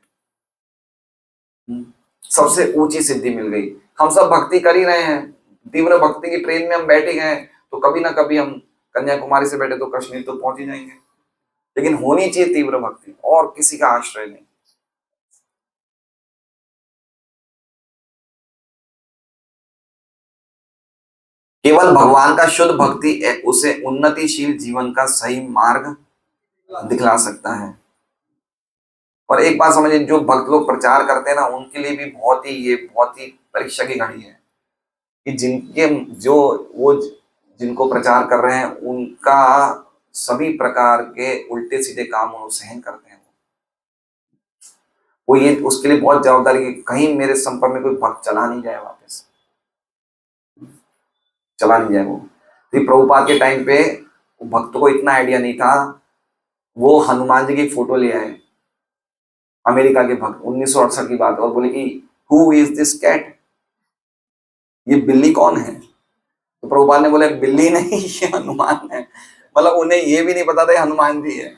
सबसे ऊंची सिद्धि मिल गई। हम सब भक्ति कर ही रहे हैं, तीव्र भक्ति की ट्रेन में हम बैठे गए, तो कभी ना कभी हम कन्याकुमारी से बैठे तो कश्मीर तो पहुंच ही जाएंगे। लेकिन होनी चाहिए तीव्र भक्ति, और किसी का आश्रय नहीं। केवल भगवान का शुद्ध भक्ति उसे उन्नतिशील जीवन का सही मार्ग दिखला सकता है। और एक बात समझिए, जो भक्त लोग प्रचार करते हैं ना, उनके लिए भी ये बहुत ही परीक्षा की घड़ी है कि जिनको प्रचार कर रहे हैं उनका सभी प्रकार के उल्टे सीधे काम वो सहन करते हैं। वो ये उसके लिए बहुत जवाबदारी कि कहीं मेरे संपर्क में कोई भक्त चला नहीं जाए, वापस चला नहीं जाए। वो प्रभुपाद के टाइम पे भक्तों को इतना आइडिया नहीं था, वो हनुमान जी की फोटो ले आए, अमेरिका के भक्त, 1968 की बात, और बोले कि हु इज दिस कैट, ये बिल्ली कौन है? तो प्रभुपाद ने बोले बिल्ली नहीं, ये हनुमान है। मतलब उन्हें ये भी नहीं पता था हनुमान जी है।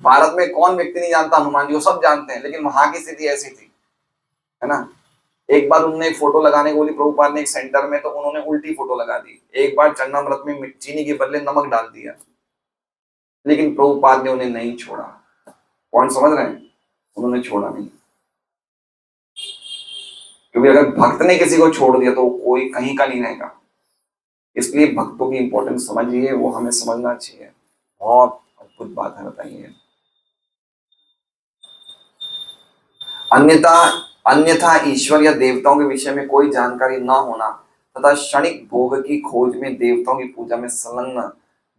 भारत में कौन व्यक्ति नहीं जानता हनुमान जी को? सब जानते हैं, लेकिन वहां की स्थिति ऐसी थी, है ना। एक बार उन्होंने एक फोटो लगाने को बोली प्रभुपाद ने एक सेंटर में, तो उन्होंने उल्टी फोटो लगा दी। एक बार चरणामृत में चीनी के बदले नमक डाल दिया, लेकिन प्रभुपाद ने उन्हें नहीं छोड़ा। पॉइंट समझ रहे हैं? उन्होंने छोड़ा नहीं, क्योंकि अगर भक्त ने किसी को छोड़ दिया तो कोई कहीं का नहीं रहेगा। इसलिए भक्तों की इंपॉर्टेंस समझिए, वो हमें समझना चाहिए। बहुत अद्भुत बात है, बताइए। अन्यथा अन्यथा ईश्वर या देवताओं के विषय में कोई जानकारी न होना तथा क्षणिक भोग की खोज में देवताओं की पूजा में संलग्न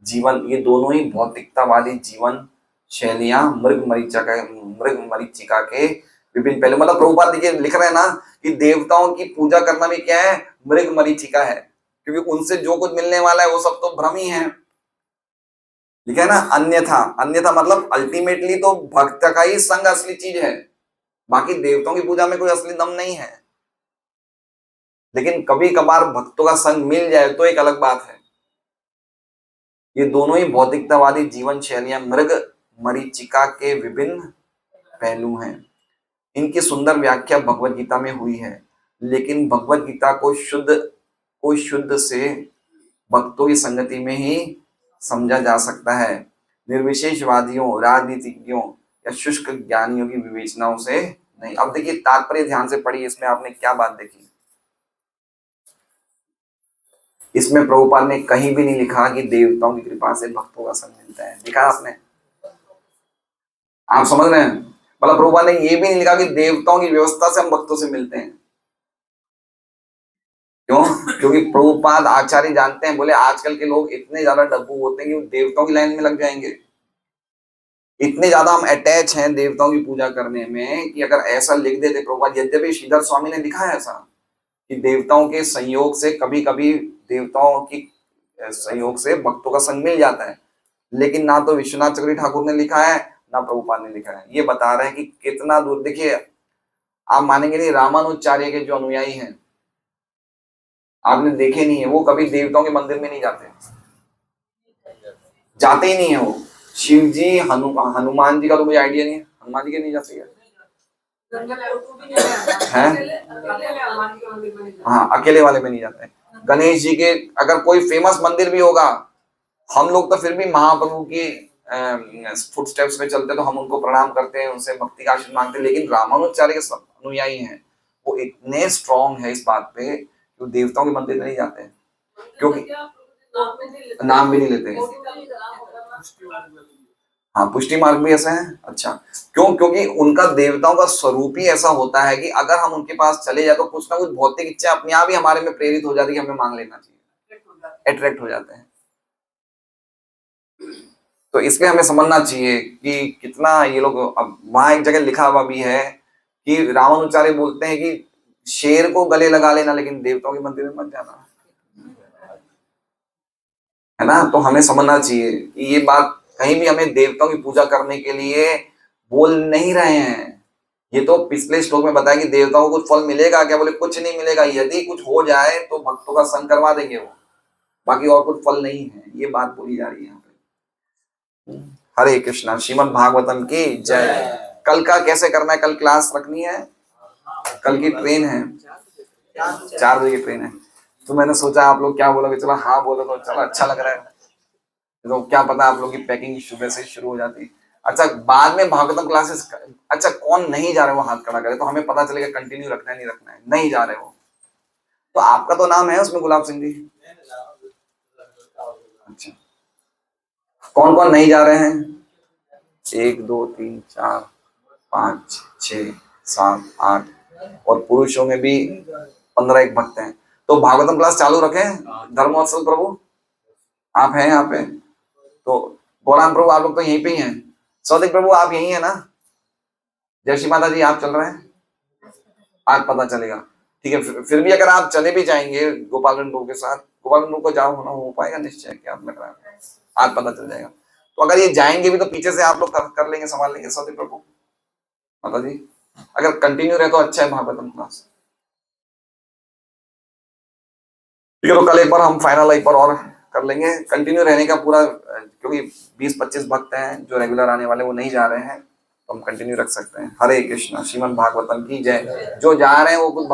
जीवन, ये दोनों ही भौतिकतावादी जीवन शैलियां मृग मरीचिका के विभिन्न पहलू। मतलब प्रभुपाद देखिए लिख रहे हैं ना कि देवताओं की पूजा करना भी क्या है, मृग मरीचिका है, क्योंकि उनसे जो कुछ मिलने वाला है वो सब तो भ्रम ही है। लिखा है ना, अन्यथा, अन्यथा मतलब अल्टीमेटली तो भक्त का ही संग असली चीज है, बाकी देवताओं की पूजा में कोई असली दम नहीं है। लेकिन कभी कभार भक्तों का संग मिल जाए तो एक अलग बात है। ये दोनों ही भौतिकतावादी जीवन शैलियां मृग मरीचिका के विभिन्न पहलू हैं। इनकी सुंदर व्याख्या भगवत गीता में हुई है, लेकिन भगवत गीता को शुद्ध से भक्तों की संगति में ही समझा जा सकता है, निर्विशेषवादियों, राजनीतिज्ञों या शुष्क ज्ञानियों की विवेचनाओं से नहीं। अब देखिए तात्पर्य ध्यान से पढ़िए, इसमें आपने क्या बात देखी। इसमें प्रभुपाद ने कहीं भी नहीं लिखा कि देवताओं की कृपा से भक्तों का संग मिलता है। लिखा आपने? आप समझ रहे हैं? मतलब प्रभुपाद ने ये भी नहीं लिखा कि देवताओं की व्यवस्था से हम भक्तों से मिलते हैं। क्यों? क्योंकि प्रभुपाद आचार्य जानते हैं, बोले आजकल के लोग इतने ज्यादा डब्बू होते हैं कि वो देवताओं की लाइन में लग जाएंगे। इतने ज्यादा हम अटैच हैं देवताओं की पूजा करने में कि अगर ऐसा लिख देते प्रभुपाद, यद्यपि श्रीधर स्वामी ने लिखा है ऐसा कि देवताओं के संयोग से कभी कभी देवताओं की संयोग से भक्तों का संग मिल जाता है, लेकिन ना तो विश्वनाथ चक्रवर्ती ठाकुर ने लिखा है ना प्रभुपाद ने लिखा है। ये बता रहे हैं कि कितना दूर। देखिए आप मानेंगे नहीं, रामानुजाचार्य के जो अनुयायी हैं, आपने देखे नहीं है, वो कभी देवताओं के मंदिर में नहीं जाते, जाते ही नहीं है वो। शिव जी, हनुमान जी का तो मुझे आइडिया नहीं है, हनुमान जी के नहीं जाते हैं। हाँ, अकेले वाले में नहीं जाते। गणेश जी के अगर कोई फेमस मंदिर भी होगा, हम लोग तो फिर भी महाप्रभु की फुटस्टेप्स में चलते तो हम उनको प्रणाम करते हैं, उनसे भक्ति का आशीर्वाद मांगते हैं। लेकिन रामानुजाचार्य के सब अनुयायी हैं, वो इतने स्ट्रॉन्ग है इस बात पे कि देवताओं के मंदिर में नहीं जाते हैं, क्योंकि नाम भी नहीं लेते हैं। हाँ, पुष्टि मार्ग भी ऐसा है। अच्छा, क्यों? क्योंकि उनका देवताओं का स्वरूप ही ऐसा होता है कि अगर हम उनके पास चले जाए तो कुछ ना कुछ भौतिक इच्छा अपने आप ही हमारे में प्रेरित हो जाती है, हमें मांग लेना चाहिए, अट्रैक्ट हो जाते हैं। तो इसलिए हमें समझना चाहिए कि कितना ये लोग। अब वहां एक जगह लिखा हुआ भी है कि रामानुजाचार्य बोलते हैं कि शेर को गले लगा लेना, लेकिन देवताओं के मंदिर में मत जाना, है ना। तो हमें समझना चाहिए कि ये बात कहीं भी हमें देवताओं की पूजा करने के लिए बोल नहीं रहे हैं। ये तो पिछले श्लोक में बताया कि देवताओं को कुछ फल मिलेगा क्या? बोले कुछ नहीं मिलेगा, यदि कुछ हो जाए तो भक्तों का संग करवा देंगे वो, बाकी और कुछ फल नहीं है। ये बात बोली जा रही है यहाँ पे। हरे कृष्णा। श्रीमद् भागवतम की जय। कल का कैसे करना है? कल क्लास रखनी है, कल की ट्रेन है, 4 बजे की ट्रेन है। तो मैंने सोचा आप लोग क्या बोलोगे, चलो हाँ बोलो तो चलो, अच्छा लग रहा है। तो क्या पता आप लोग की पैकिंग सुबह से शुरू हो जाती। अच्छा, बाद में भागवतम क्लासेस। अच्छा, कौन नहीं जा रहे वो हाथ खड़ा करे तो हमें पता चलेगा कंटिन्यू रखना है नहीं रखना है। नहीं जा रहे हो तो आपका तो नाम है उसमें, गुलाब सिंह जी। अच्छा, कौन कौन नहीं जा रहे हैं? 1 2 3 4 5 6 7 8 और पुरुषों में भी 15 एक भक्त हैं। तो भागवतम क्लास चालू रखें। धर्मोत्सव प्रभु आप हैं यहाँ पे, तो गौराम प्रभु आप लोग तो यहीं पे ही हैं। सौदिक प्रभु आप यहीं है ना? जय श्री माता जी आप चल रहे हैं? आज पता चलेगा, ठीक है। फिर भी अगर आप चले भी जाएंगे गोपाल प्रभु के साथ, गोपाल प्रभु को जाओ होना हो पाएगा निश्चय? क्या लग रहा है? आज पता चल जाएगा। तो अगर ये जाएंगे भी तो पीछे से आप लोग कर लेंगे, संभाल लेंगे सौदिक प्रभु माता जी। अगर कंटिन्यू रहे तो अच्छा है भागवतम क्लास। ठीक है, तो कल एक बार हम फाइनल एक बार और कर लेंगे कंटिन्यू रहने का पूरा, क्योंकि 20-25 भक्त हैं जो रेगुलर आने वाले, वो नहीं जा रहे हैं, तो हम कंटिन्यू रख सकते हैं। हरे कृष्णा। श्रीमद् भागवतम की जय। जो जा रहे हैं वो कुछ